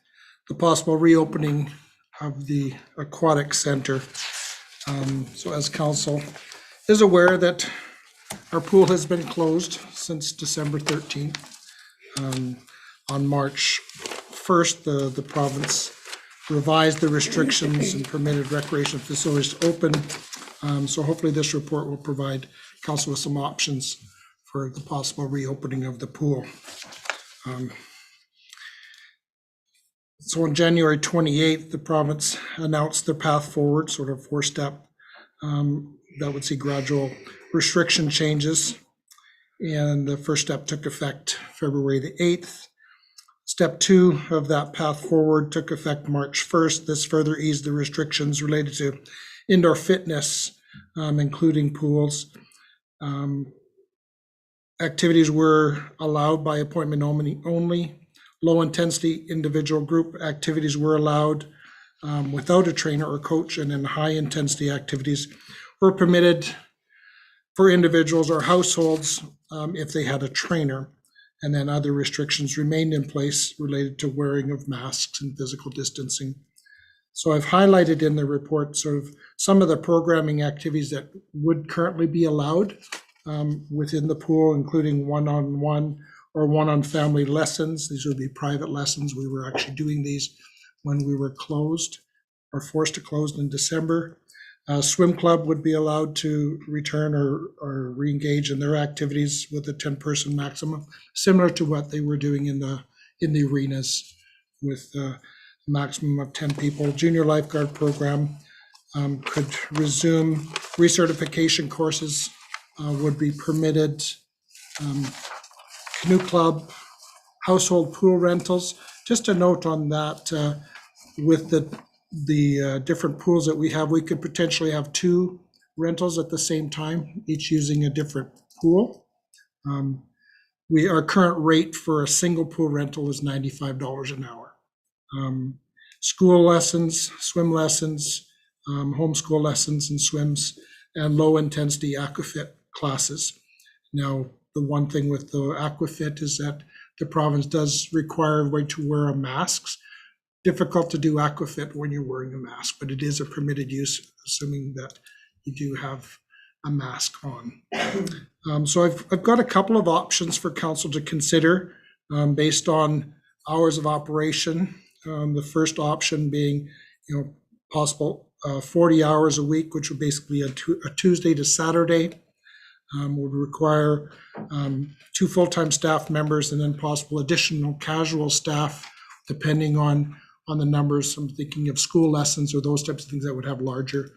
the possible reopening of the Aquatic Center. So as council is aware that our pool has been closed since December 13th. On March 1st, the province revised the restrictions and permitted recreation facilities to open. So hopefully this report will provide council with some options for the possible reopening of the pool. So on January 28th, the province announced their path forward, sort of 4-step, that would see gradual restriction changes. And the first step took effect February the 8th. Step 2 of that path forward took effect March 1st. This further eased the restrictions related to indoor fitness, including pools. Activities were allowed by appointment only. Low-intensity individual group activities were allowed without a trainer or coach, and then high-intensity activities were permitted for individuals or households if they had a trainer. And then other restrictions remained in place related to wearing of masks and physical distancing. So I've highlighted in the report sort of some of the programming activities that would currently be allowed within the pool, including one-on-one or one-on-family lessons. These would be private lessons. We were actually doing these when we were closed or forced to close in December. Swim club would be allowed to return or re-engage in their activities with a 10-person maximum, similar to what they were doing in the arenas with a maximum of 10 people. Junior lifeguard program could resume. Recertification courses would be permitted. Canoe club, household pool rentals. Just a note on that, with the different pools that we have, we could potentially have 2 rentals at the same time, each using a different pool. Our current rate for a single pool rental is $95 an hour. School lessons, swim lessons, homeschool lessons and swims, and low intensity aquafit classes. Now, the one thing with the aquafit is that the province does require everybody to wear masks. Difficult to do aquafit when you're wearing a mask, but it is a permitted use, assuming that you do have a mask on. So I've got a couple of options for council to consider based on hours of operation. The first option being, possible 40 hours a week, which would basically a Tuesday to Saturday. Would require 2 full-time staff members and then possible additional casual staff, depending on the numbers. I'm thinking of school lessons or those types of things that would have larger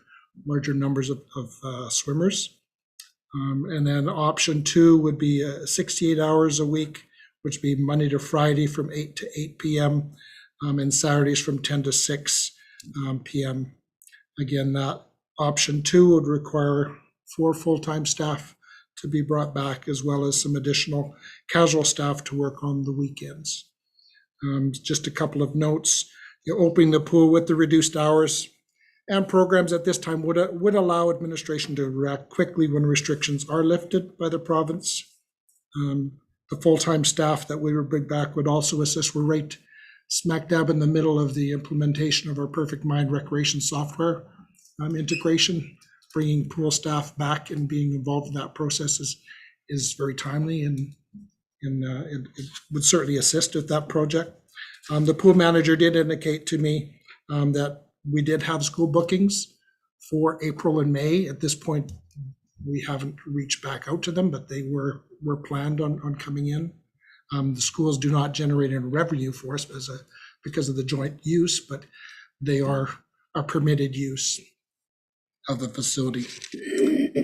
numbers of swimmers. And then option 2 would be 68 hours a week, which would be Monday to Friday from 8 to 8 p.m. And Saturdays from 10 to 6 p.m. Again, that option 2 would require 4 full-time staff to be brought back, as well as some additional casual staff to work on the weekends. Just a couple of notes. Opening the pool with the reduced hours and programs at this time would allow administration to react quickly when restrictions are lifted by the province. The full-time staff that we would bring back would also assist. We're right smack dab in the middle of the implementation of our Perfect Mind recreation software integration. Bringing pool staff back and being involved in that process is very timely, and it would certainly assist with that project. The pool manager did indicate to me that we did have school bookings for April and May. At this point, we haven't reached back out to them, but they were planned on coming in. The schools do not generate any revenue for us because of the joint use, but they are a permitted use of the facility.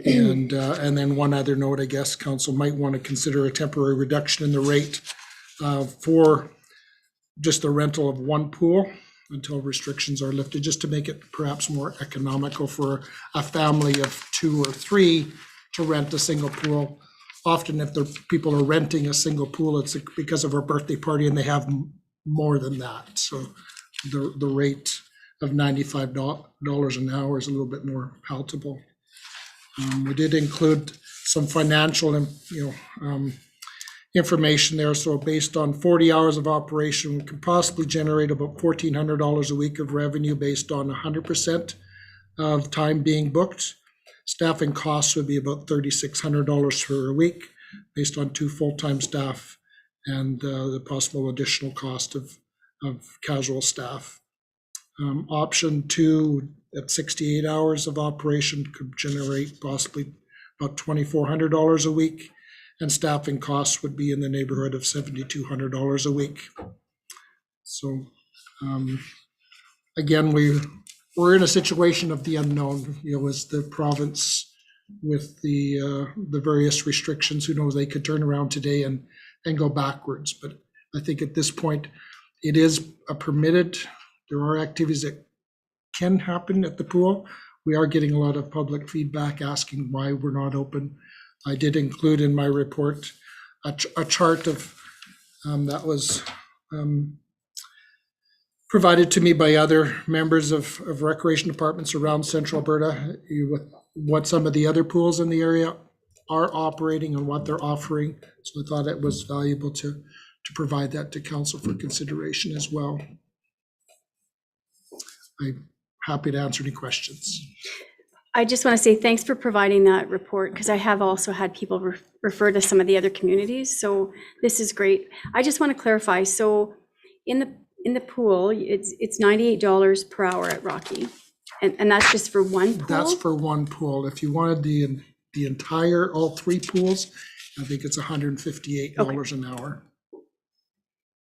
And then one other note, I guess council might want to consider a temporary reduction in the rate for just the rental of 1 pool until restrictions are lifted, just to make it perhaps more economical for a family of 2 or 3 to rent a single pool. Often if the people are renting a single pool, it's because of a birthday party and they have more than that. So the rate of $95 an hour is a little bit more palatable. We did include some financial, information there. So based on 40 hours of operation, we could possibly generate about $1,400 a week of revenue based on 100% of time being booked. Staffing costs would be about $3,600 for a week based on 2 full-time staff and the possible additional cost of casual staff. Option 2, at 68 hours of operation, could generate possibly about $2,400 a week, and staffing costs would be in the neighborhood of $7,200 a week. So again, we're in a situation of the unknown, as the province with the various restrictions, who knows, they could turn around today and go backwards. But I think at this point, it is a permitted, there are activities that can happen at the pool. We are getting a lot of public feedback asking why we're not open. I did include in my report a chart of that was provided to me by other members of recreation departments around Central Alberta, with what some of the other pools in the area are operating and what they're offering. So I thought it was valuable to provide that to council for consideration as well. I'm happy to answer any questions. I just want to say thanks for providing that report, because I have also had people refer to some of the other communities. So this is great. I just want to clarify. So in the pool, it's $98 per hour at Rocky, and that's just for one pool? That's for one pool. If you wanted the entire, all 3 pools, I think it's $158 an hour.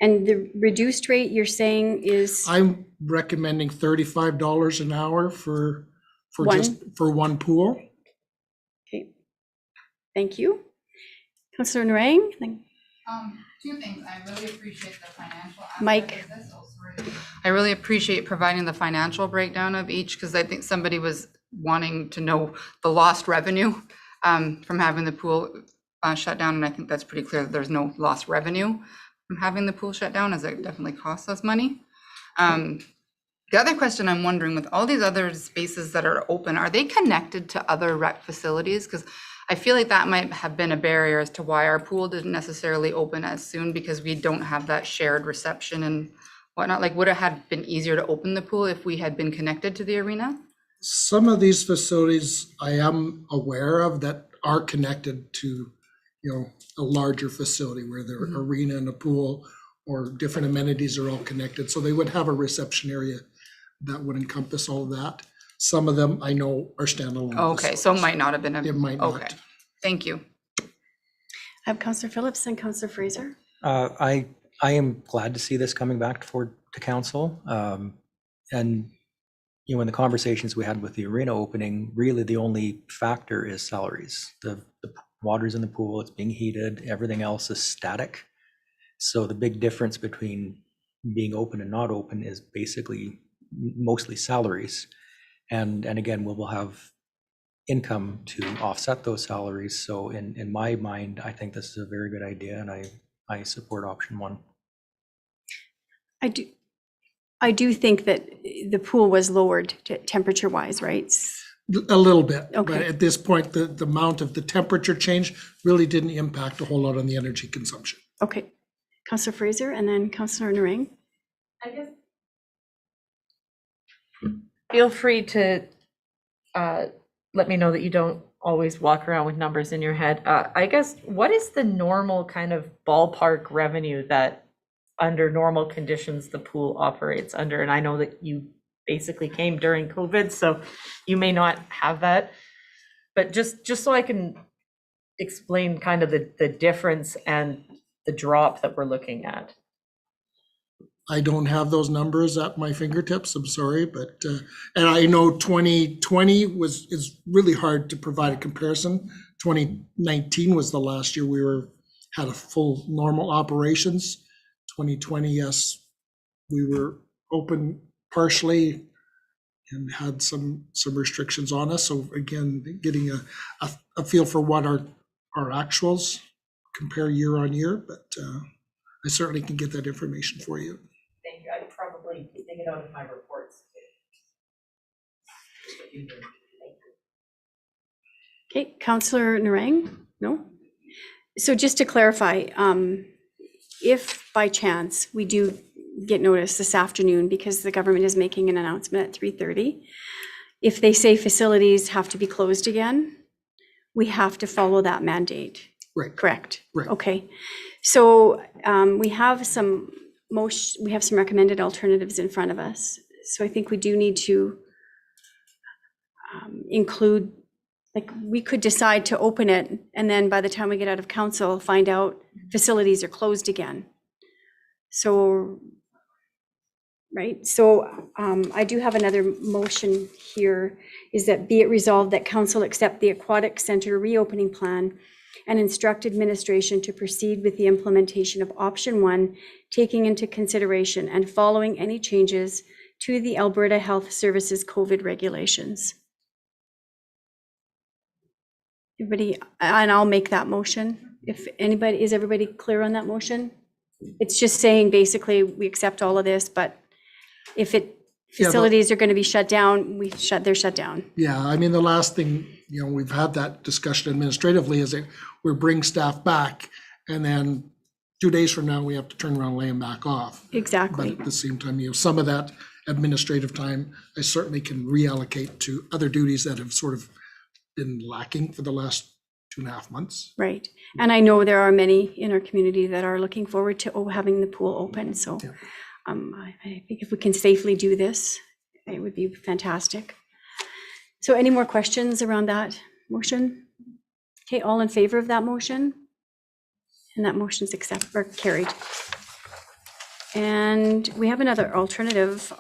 And the reduced rate you're saying is? I'm recommending $35 an hour for one pool. Okay, thank you. Councillor Narang? 2 things. I really appreciate the financial aspect Mike. of this. Oh, sorry. I really appreciate providing the financial breakdown of each, because I think somebody was wanting to know the lost revenue from having the pool shut down, and I think that's pretty clear that there's no lost revenue from having the pool shut down, as it definitely costs us money. The other question I'm wondering, with all these other spaces that are open, are they connected to other rec facilities? Because I feel like that might have been a barrier as to why our pool didn't necessarily open as soon, because we don't have that shared reception and whatnot. Like, would it have been easier to open the pool if we had been connected to the arena? Some of these facilities I am aware of that are connected to, a larger facility where the arena and a pool or different amenities are all connected. So they would have a reception area that would encompass all of that. Some of them I know are standalone. Okay, so it might not have been. It might not. Okay, thank you. I have Councillor Phillips and Councillor Fraser. I am glad to see this coming back to council. And in the conversations we had with the arena opening, really the only factor is salaries. The water's in the pool, it's being heated, everything else is static. So the big difference between being open and not open is basically mostly salaries. And again, we will have income to offset those salaries. So in my mind, I think this is a very good idea, and I support option 1. I do think that the pool was lowered temperature wise, right? A little bit, Okay. but at this point, the amount of the temperature change really didn't impact a whole lot on the energy consumption. Okay, Councillor Fraser and then Councillor Narang. I guess. Feel free to let me know that you don't always walk around with numbers in your head. I guess, what is the normal kind of ballpark revenue that under normal conditions the pool operates under? And I know that you basically came during COVID, so you may not have that. But just so I can explain kind of the difference and the drop that we're looking at. I don't have those numbers at my fingertips, I'm sorry, but, and I know 2020 is really hard to provide a comparison. 2019 was the last year we had a full normal operations. 2020, yes, we were open partially and had some restrictions on us. So again, getting a feel for what our actuals compare year on year, but I certainly can get that information for you. Thank you. I'd probably dig it out of my reports. Okay, Counselor Narang? No? So just to clarify, if by chance we do get notice this afternoon, because the government is making an announcement at 3:30, if they say facilities have to be closed again, we have to follow that mandate. Right. Correct? Right. Okay. So we have some recommended alternatives in front of us. So I think we do need to include, like, we could decide to open it, and then by the time we get out of council, find out facilities are closed again. So, right, so I do have another motion here, is that be it resolved that council accept the Aquatic Center reopening plan and instruct administration to proceed with the implementation of option 1, taking into consideration and following any changes to the Alberta Health Services COVID regulations. Everybody, and I'll make that motion. If anybody, is everybody clear on that motion? It's just saying basically we accept all of this, but if facilities are going to be shut down, they're shut down. Yeah, I mean, the last thing, we've had that discussion administratively is that we bring staff back and then 2 days from now, we have to turn around and lay them back off. Exactly. But at the same time, some of that administrative time, I certainly can reallocate to other duties that have sort of been lacking for the last 2.5 months. Right. And I know there are many in our community that are looking forward to having the pool open. So Yeah. I think if we can safely do this, it would be fantastic. So any more questions around that motion? Okay, all in favor of that motion? And that motion's carried. And we have another alternative.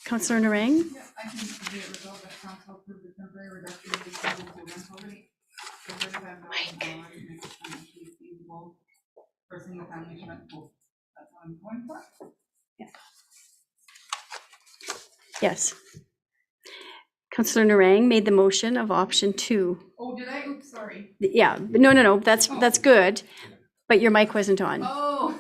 Councillor Narang? Yeah, I can be it resolved that council approve the temporary reduction of the single pool rental rate to $35 to make it financially feasible for single family to rent pool. That's what I'm going for. Yes. Councillor Narang made the motion of option 2. Oh, did I? Oops, sorry. Yeah, but no, that's good, but your mic wasn't on. Oh,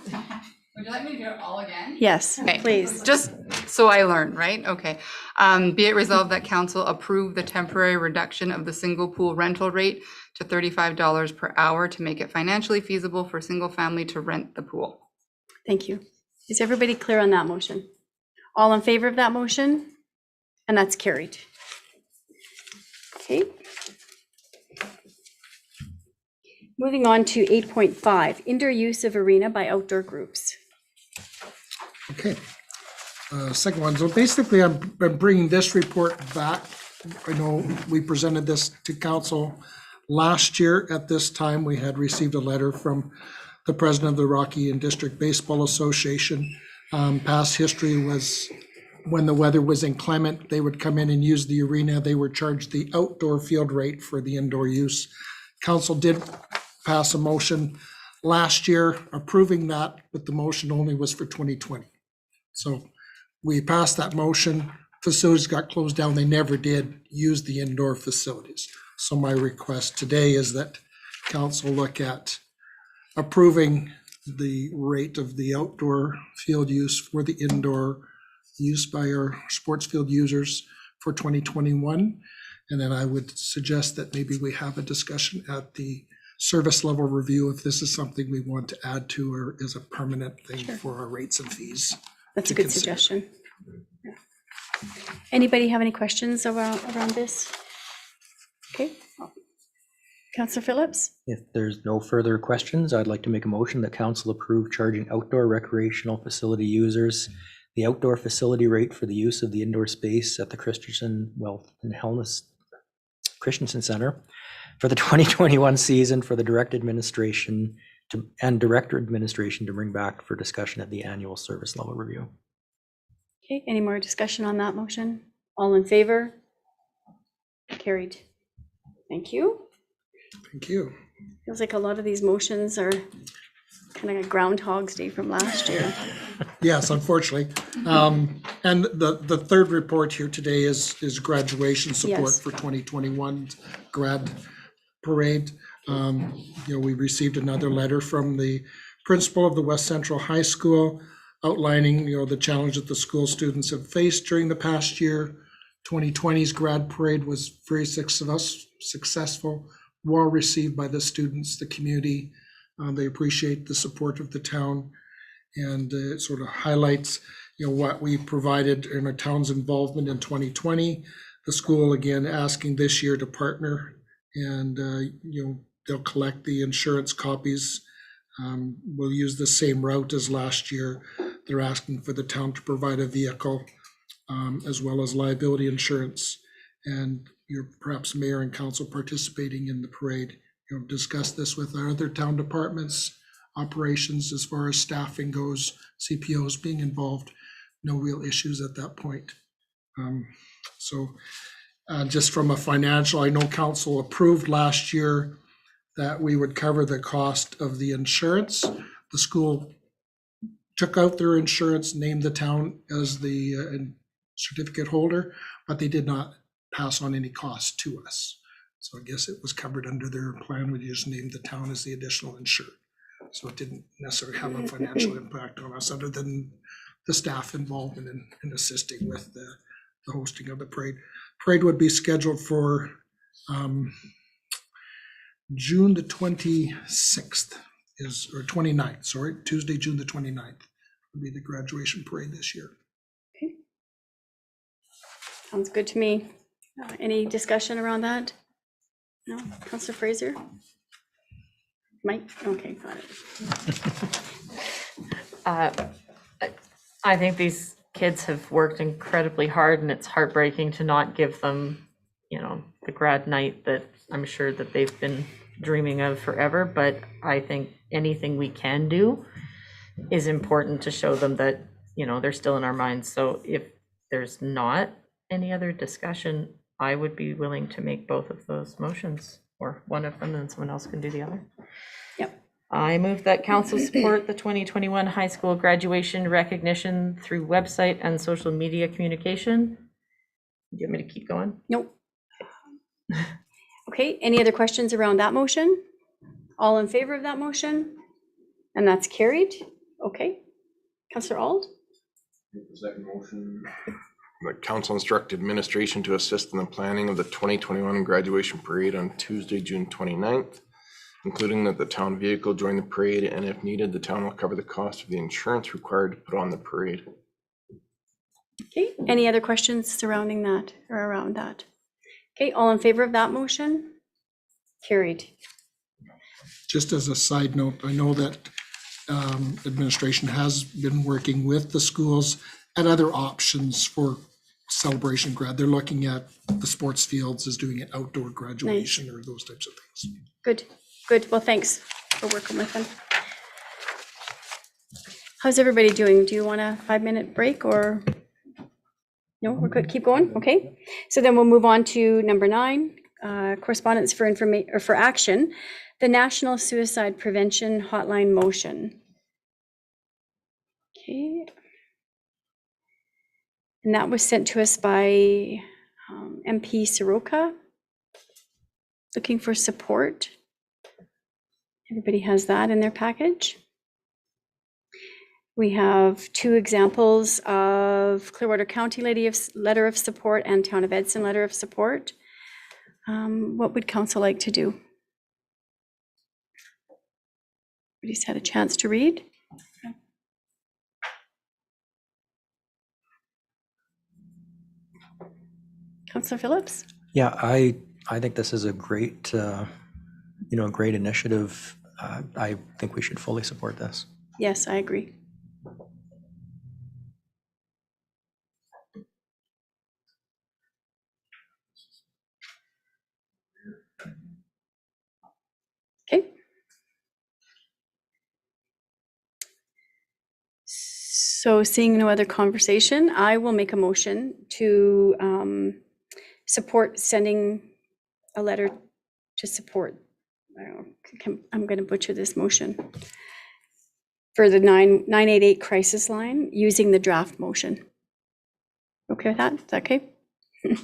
would you like me to do it all again? Yes, Okay, please. just so I learn, right? Okay. Be it resolved that council approve the temporary reduction of the single pool rental rate to $35 per hour to make it financially feasible for single family to rent the pool. Thank you. Is everybody clear on that motion? All in favor of that motion? And that's carried. Okay. Moving on to 8.5, indoor use of arena by outdoor groups. Okay. Second one, so basically I'm bringing this report back. I know we presented this to council last year. At this time, we had received a letter from the president of the Rocky and District Baseball Association. Past history was when the weather was inclement, they would come in and use the arena. They were charged the outdoor field rate for the indoor use. Council did pass a motion last year approving that, but the motion only was for 2020. So we passed that motion, facilities got closed down, they never did use the indoor facilities. So my request today is that council look at approving the rate of the outdoor field use for the indoor use by our sports field users for 2021. And then I would suggest that maybe we have a discussion at the service level review if this is something we want to add to or is a permanent thing for our rates and fees. That's a to good consider. suggestion. Yeah. Anybody have any questions around this? Okay. Councillor Phillips? If there's no further questions, I'd like to make a motion that council approve charging outdoor recreational facility users the outdoor facility rate for the use of the indoor space at the Christensen Wealth and Wellness Christensen Center for the 2021 season for the director administration to bring back for discussion at the annual service level review. Okay, any more discussion on that motion? All in favor? Carried. Thank you. Thank you. Feels like a lot of these motions are kind of a Groundhog's Day from last year. Yes, unfortunately. And the third report here today is graduation support Yes. for 2021 grad parade. We received another letter from the principal of the West Central High School outlining, the challenge that the school students have faced during the past year. 2020's grad parade was very successful. well received by the students, the community. They appreciate the support of the town, and it sort of highlights, what we provided in our town's involvement in 2020. The school, again, asking this year to partner, and, they'll collect the insurance copies. We'll use the same route as last year. They're asking for the town to provide a vehicle, as well as liability insurance. And you're perhaps mayor and council participating in the parade. Discuss this with our other town departments, operations as far as staffing goes, CPOs being involved, no real issues at that point. So just from a financial, I know council approved last year that we would cover the cost of the insurance. The school took out their insurance, named the town as the certificate holder, but they did not pass on any cost to us. So I guess it was covered under their plan. We just named the town as the additional insured. So it didn't necessarily have a financial impact on us other than the staff involvement in assisting with the hosting of the parade. Parade would be scheduled for June the 26th or 29th, sorry, Tuesday, June the 29th would be the graduation parade this year. Okay. Sounds good to me. Any discussion around that? No? Councillor Fraser? Mike? Okay, got it. I think these kids have worked incredibly hard, and it's heartbreaking to not give them, the grad night that I'm sure that they've been dreaming of forever. But I think anything we can do is important to show them that, they're still in our minds. So if there's not any other discussion, I would be willing to make both of those motions, or one of them, and someone else can do the other. Yep. I move that council support the 2021 high school graduation recognition through website and social media communication. Do you want me to keep going? Nope. Okay, any other questions around that motion? All in favor of that motion? And that's carried. Okay. Councillor Auld? The second motion. The council instruct administration to assist in the planning of the 2021 graduation parade on Tuesday, June 29th, including that the town vehicle join the parade, and if needed, the town will cover the cost of the insurance required to put on the parade. Okay, any other questions surrounding that or around that? Okay, all in favor of that motion? Carried. Just as a side note, I know that administration has been working with the schools at other options for celebration grad. They're looking at the sports fields as doing an outdoor graduation or those types of things. Good, good. Well, thanks for working with them. How's everybody doing? Do you want a 5-minute break or? No, we're good. Keep going. Okay. So then we'll move on to number 9, correspondence for information or for action, the National Suicide Prevention Hotline motion. Okay. And that was sent to us by MP Soroka, looking for support. Everybody has that in their package. We have 2 examples of Clearwater County letter of support and Town of Edson letter of support. What would council like to do? Everybody's had a chance to read? Councillor Phillips? Yeah, I think this is a great, great initiative. I think we should fully support this. Yes, I agree. Okay. So seeing no other conversation, I will make a motion to support sending a letter to support, I'm going to butcher this motion, for the 988 crisis line using the draft motion. Okay with that? Is that okay?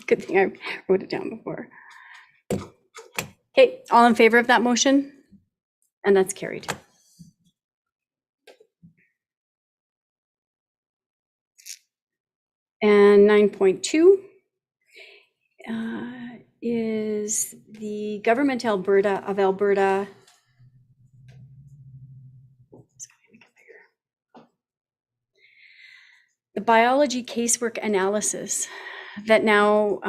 Good thing I wrote it down before. Okay, all in favor of that motion? And that's carried. And 9.2, is the Government Alberta of Alberta. The biology casework analysis that now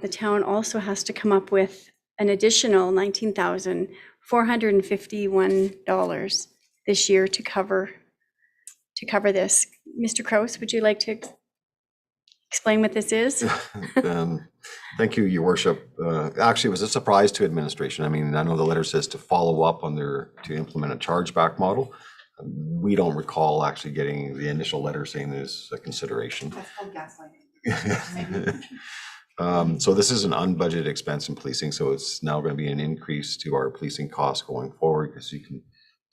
the town also has to come up with an additional $19,451 this year to cover this. Mr. Kraus, would you like to explain what this is? Thank you, Your Worship. Actually, it was a surprise to administration. I mean, I know the letter says to follow up on to implement a chargeback model. We don't recall actually getting the initial letter saying there's a consideration. That's called gaslighting. So this is an unbudgeted expense in policing, so it's now going to be an increase to our policing costs going forward, because you can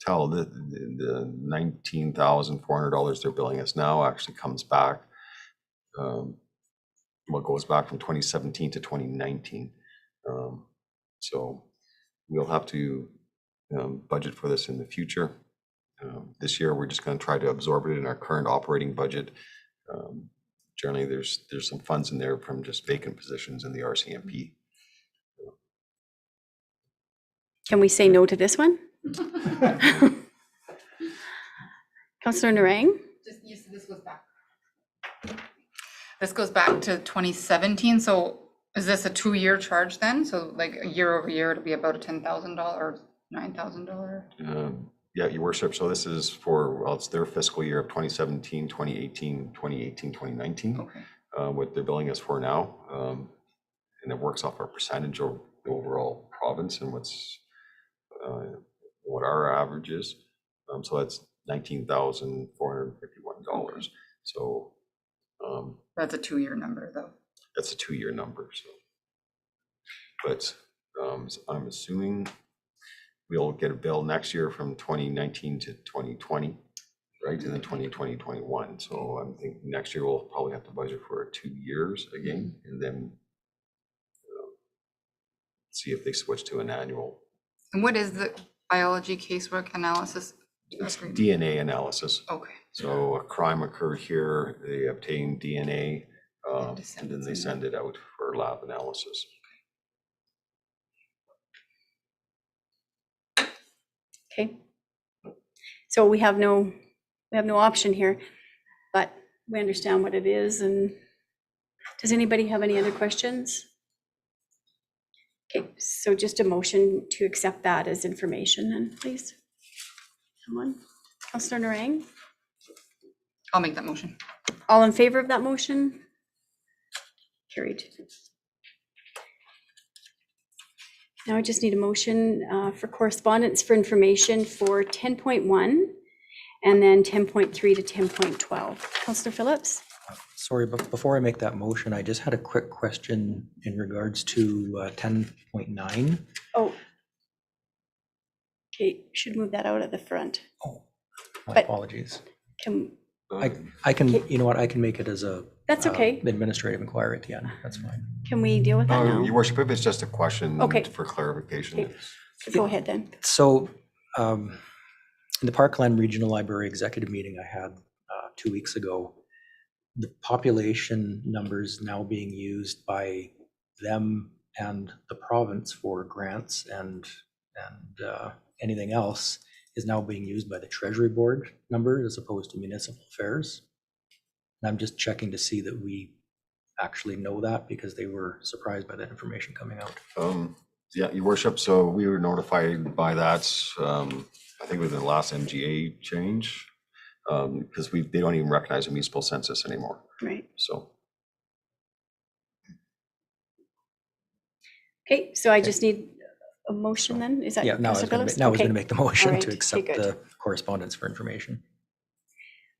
tell that the $19,400 they're billing us now actually comes back. What goes back from 2017 to 2019. So we'll have to budget for this in the future. This year, we're just going to try to absorb it in our current operating budget. Generally, there's some funds in there from just vacant positions in the RCMP. Can we say no to this one? Councillor Narang? This goes back. This goes back to 2017, so is this a 2-year charge then? So like year over year, it'll be about a $10,000 or $9,000? Yeah, Your Worship, so this is for, well, it's their fiscal year of 2017, 2018, 2019. Okay. What they're billing us for now. And it works off our percentage of the overall province and what our average is. So that's $19,451. So That's a 2-year number though. that's a 2-year number. So, but I'm assuming we'll get a bill next year from 2019 to 2020, right? And then 2020, 21. So I'm thinking next year we'll probably have to budget for 2 years again, and then see if they switch to an annual. And what is the biology casework analysis? It's DNA analysis. Okay. So a crime occurred here, they obtain DNA, and then they send it out for lab analysis. Okay. So we have no option here, but we understand what it is. And does anybody have any other questions? Okay, so just a motion to accept that as information then, please. Someone? Councillor Narang? I'll make that motion. All in favor of that motion? Carried. Now I just need a motion for correspondence for information for 10.1 and then 10.3 to 10.12. Councillor Phillips? Sorry, but before I make that motion, I just had a quick question in regards to 10.9. Oh. Okay, should move that out at the front. Oh, my But- apologies. Can, I can, you know what, I can make it as a That's okay. administrative inquiry at the end. That's fine. Can we deal with that now? Your Worship, if it's just a question Okay. for clarification. Okay. Go ahead then. So in the Parkland Regional Library executive meeting I had 2 weeks ago, the population numbers now being used by them and the province for grants and anything else is now being used by the Treasury Board number as opposed to municipal affairs. And I'm just checking to see that we actually know that, because they were surprised by that information coming out. Yeah, Your Worship, so we were notified by that, I think within the last MGA change, because they don't even recognize a municipal census anymore. Right. So. Okay, so I just need a motion then? Is that Yeah, now I was Councillor going Phillips? to Okay. make the motion All right, to okay, accept good. the correspondence for information.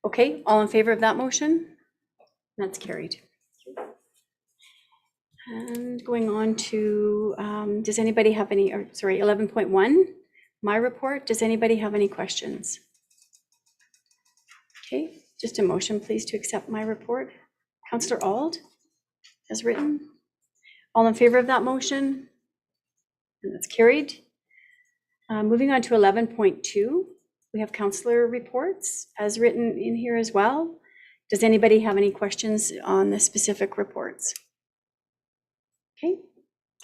Okay, all in favor of that motion? That's carried. And going on to, does anybody have any, or sorry, 11.1, my report. Does anybody have any questions? Okay, just a motion, please, to accept my report. Councillor Auld, as written. All in favor of that motion? And that's carried. Moving on to 11.2, we have councillor reports as written in here as well. Does anybody have any questions on the specific reports? Okay,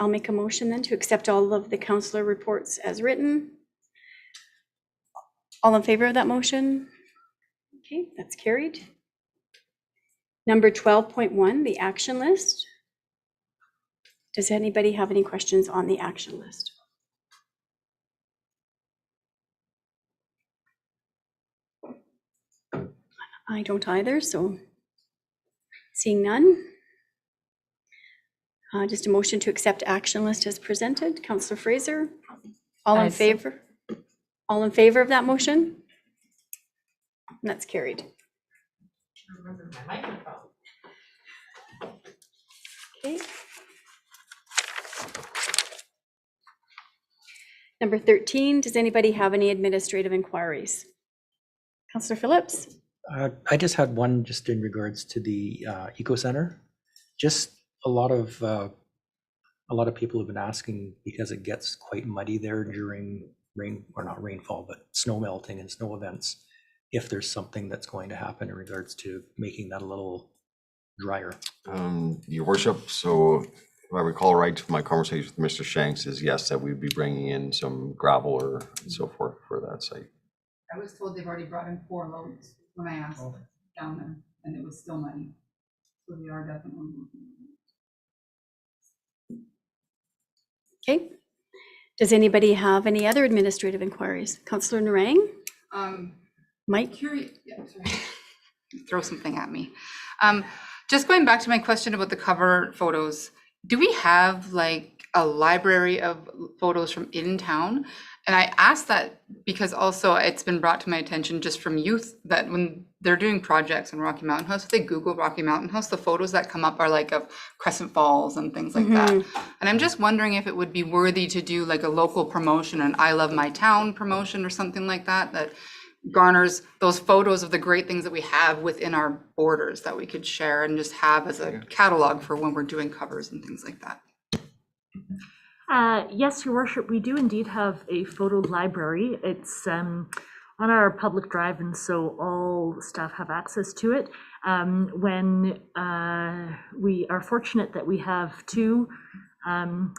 I'll make a motion then to accept all of the counselor reports as written. All in favor of that motion? Okay, that's carried. Number 12.1, the action list. Does anybody have any questions on the action list? I don't either, so seeing none. Just a motion to accept action list as presented. Councillor Fraser, all in favor? All in favor of that motion? That's carried. Remember my microphone. Okay. Number 13, does anybody have any administrative inquiries? Councillor Phillips? I just had one just in regards to the Eco Center. Just a lot of people have been asking, because it gets quite muddy there during rain, or not rainfall, but snow melting and snow events, if there's something that's going to happen in regards to making that a little drier. Your worship, so if I recall right from my conversation with Mr. Shanks, is yes, that we'd be bringing in some gravel or so forth for that site. I was told they've already brought in 4 loads when I asked down there, and it was still muddy. So we are definitely looking. Okay. Does anybody have any other administrative inquiries? Councillor Narang? Mike? Curious, yeah, sorry. Throw something at me. Just going back to my question about the cover photos, do we have like a library of photos from in town? And I asked that because also it's been brought to my attention just from youth that when they're doing projects in Rocky Mountain House, if they Google Rocky Mountain House, the photos that come up are like of Crescent Falls and things like that. And I'm just wondering if it would be worthy to do like a local promotion, an I Love My Town promotion or something like that, that garners those photos of the great things that we have within our borders that we could share and just have as a catalog for when we're doing covers and things like that. Yes, Your Worship, we do indeed have a photo library. It's on our public drive, and so all staff have access to it. When we are fortunate that we have 2,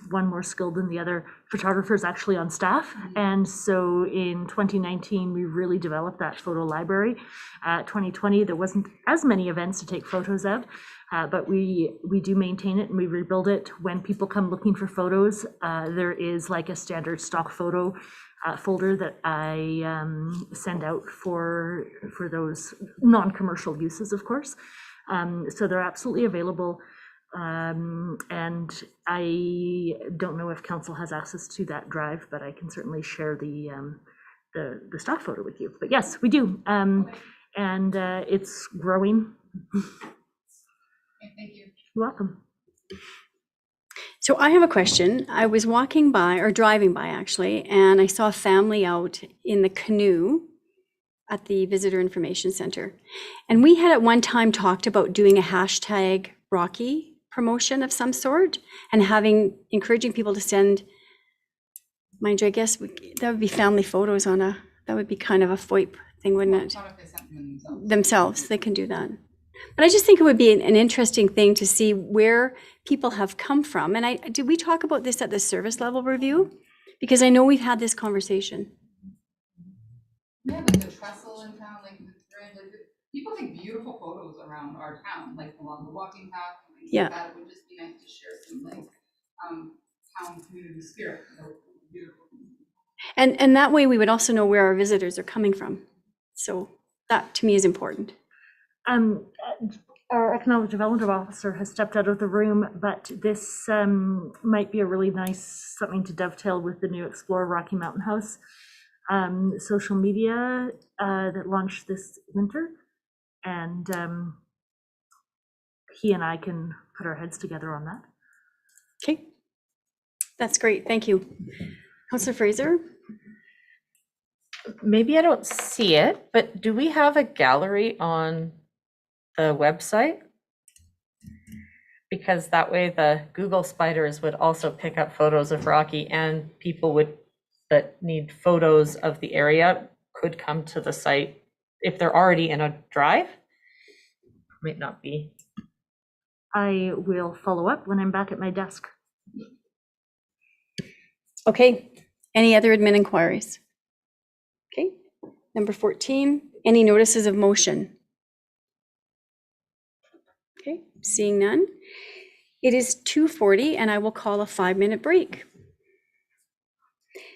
one more skilled than the other, photographers actually on staff. And so in 2019, we really developed that photo library. 2020, there wasn't as many events to take photos of. But we do maintain it and we rebuild it. When people come looking for photos, there is like a standard stock photo folder that I send out for those non-commercial uses, of course. So they're absolutely available. And I don't know if council has access to that drive, but I can certainly share the stock photo with you. But yes, we do. And it's growing. Thank you. You're welcome. So I have a question. I was walking by, or driving by actually, and I saw a family out in the canoe at the Visitor Information Center. And we had at one time talked about doing a hashtag Rocky promotion of some sort and encouraging people to send, mind you, I guess that would be family photos on that would be kind of a FOIP thing, wouldn't it? Not if they sent them Themselves, they can do that. But I just think it would be an interesting thing to see where people have come from. And did we talk about this at the service level review? Because I know we've had this conversation. Yeah, like the trestle in town, like the bridge, like people take beautiful photos around our town, like along the walking path. And things like that. It would just be nice to share some like town community spirit. Beautiful. And that way we would also know where our visitors are coming from. So that to me is important. Our economic development officer has stepped out of the room, but this might be a really nice something to dovetail with the new Explore Rocky Mountain House social media that launched this winter. And he and I can put our heads together on that. Okay, that's great. Thank you. Councillor Fraser? Maybe I don't see it, but do we have a gallery on the website? Because that way the Google spiders would also pick up photos of Rocky, and people that need photos of the area could come to the site if they're already in a drive. Might not be. I will follow up when I'm back at my desk. Okay, any other admin inquiries? Okay, number 14, any notices of motion? Okay, seeing none. It is 2:40 and I will call a 5-minute break.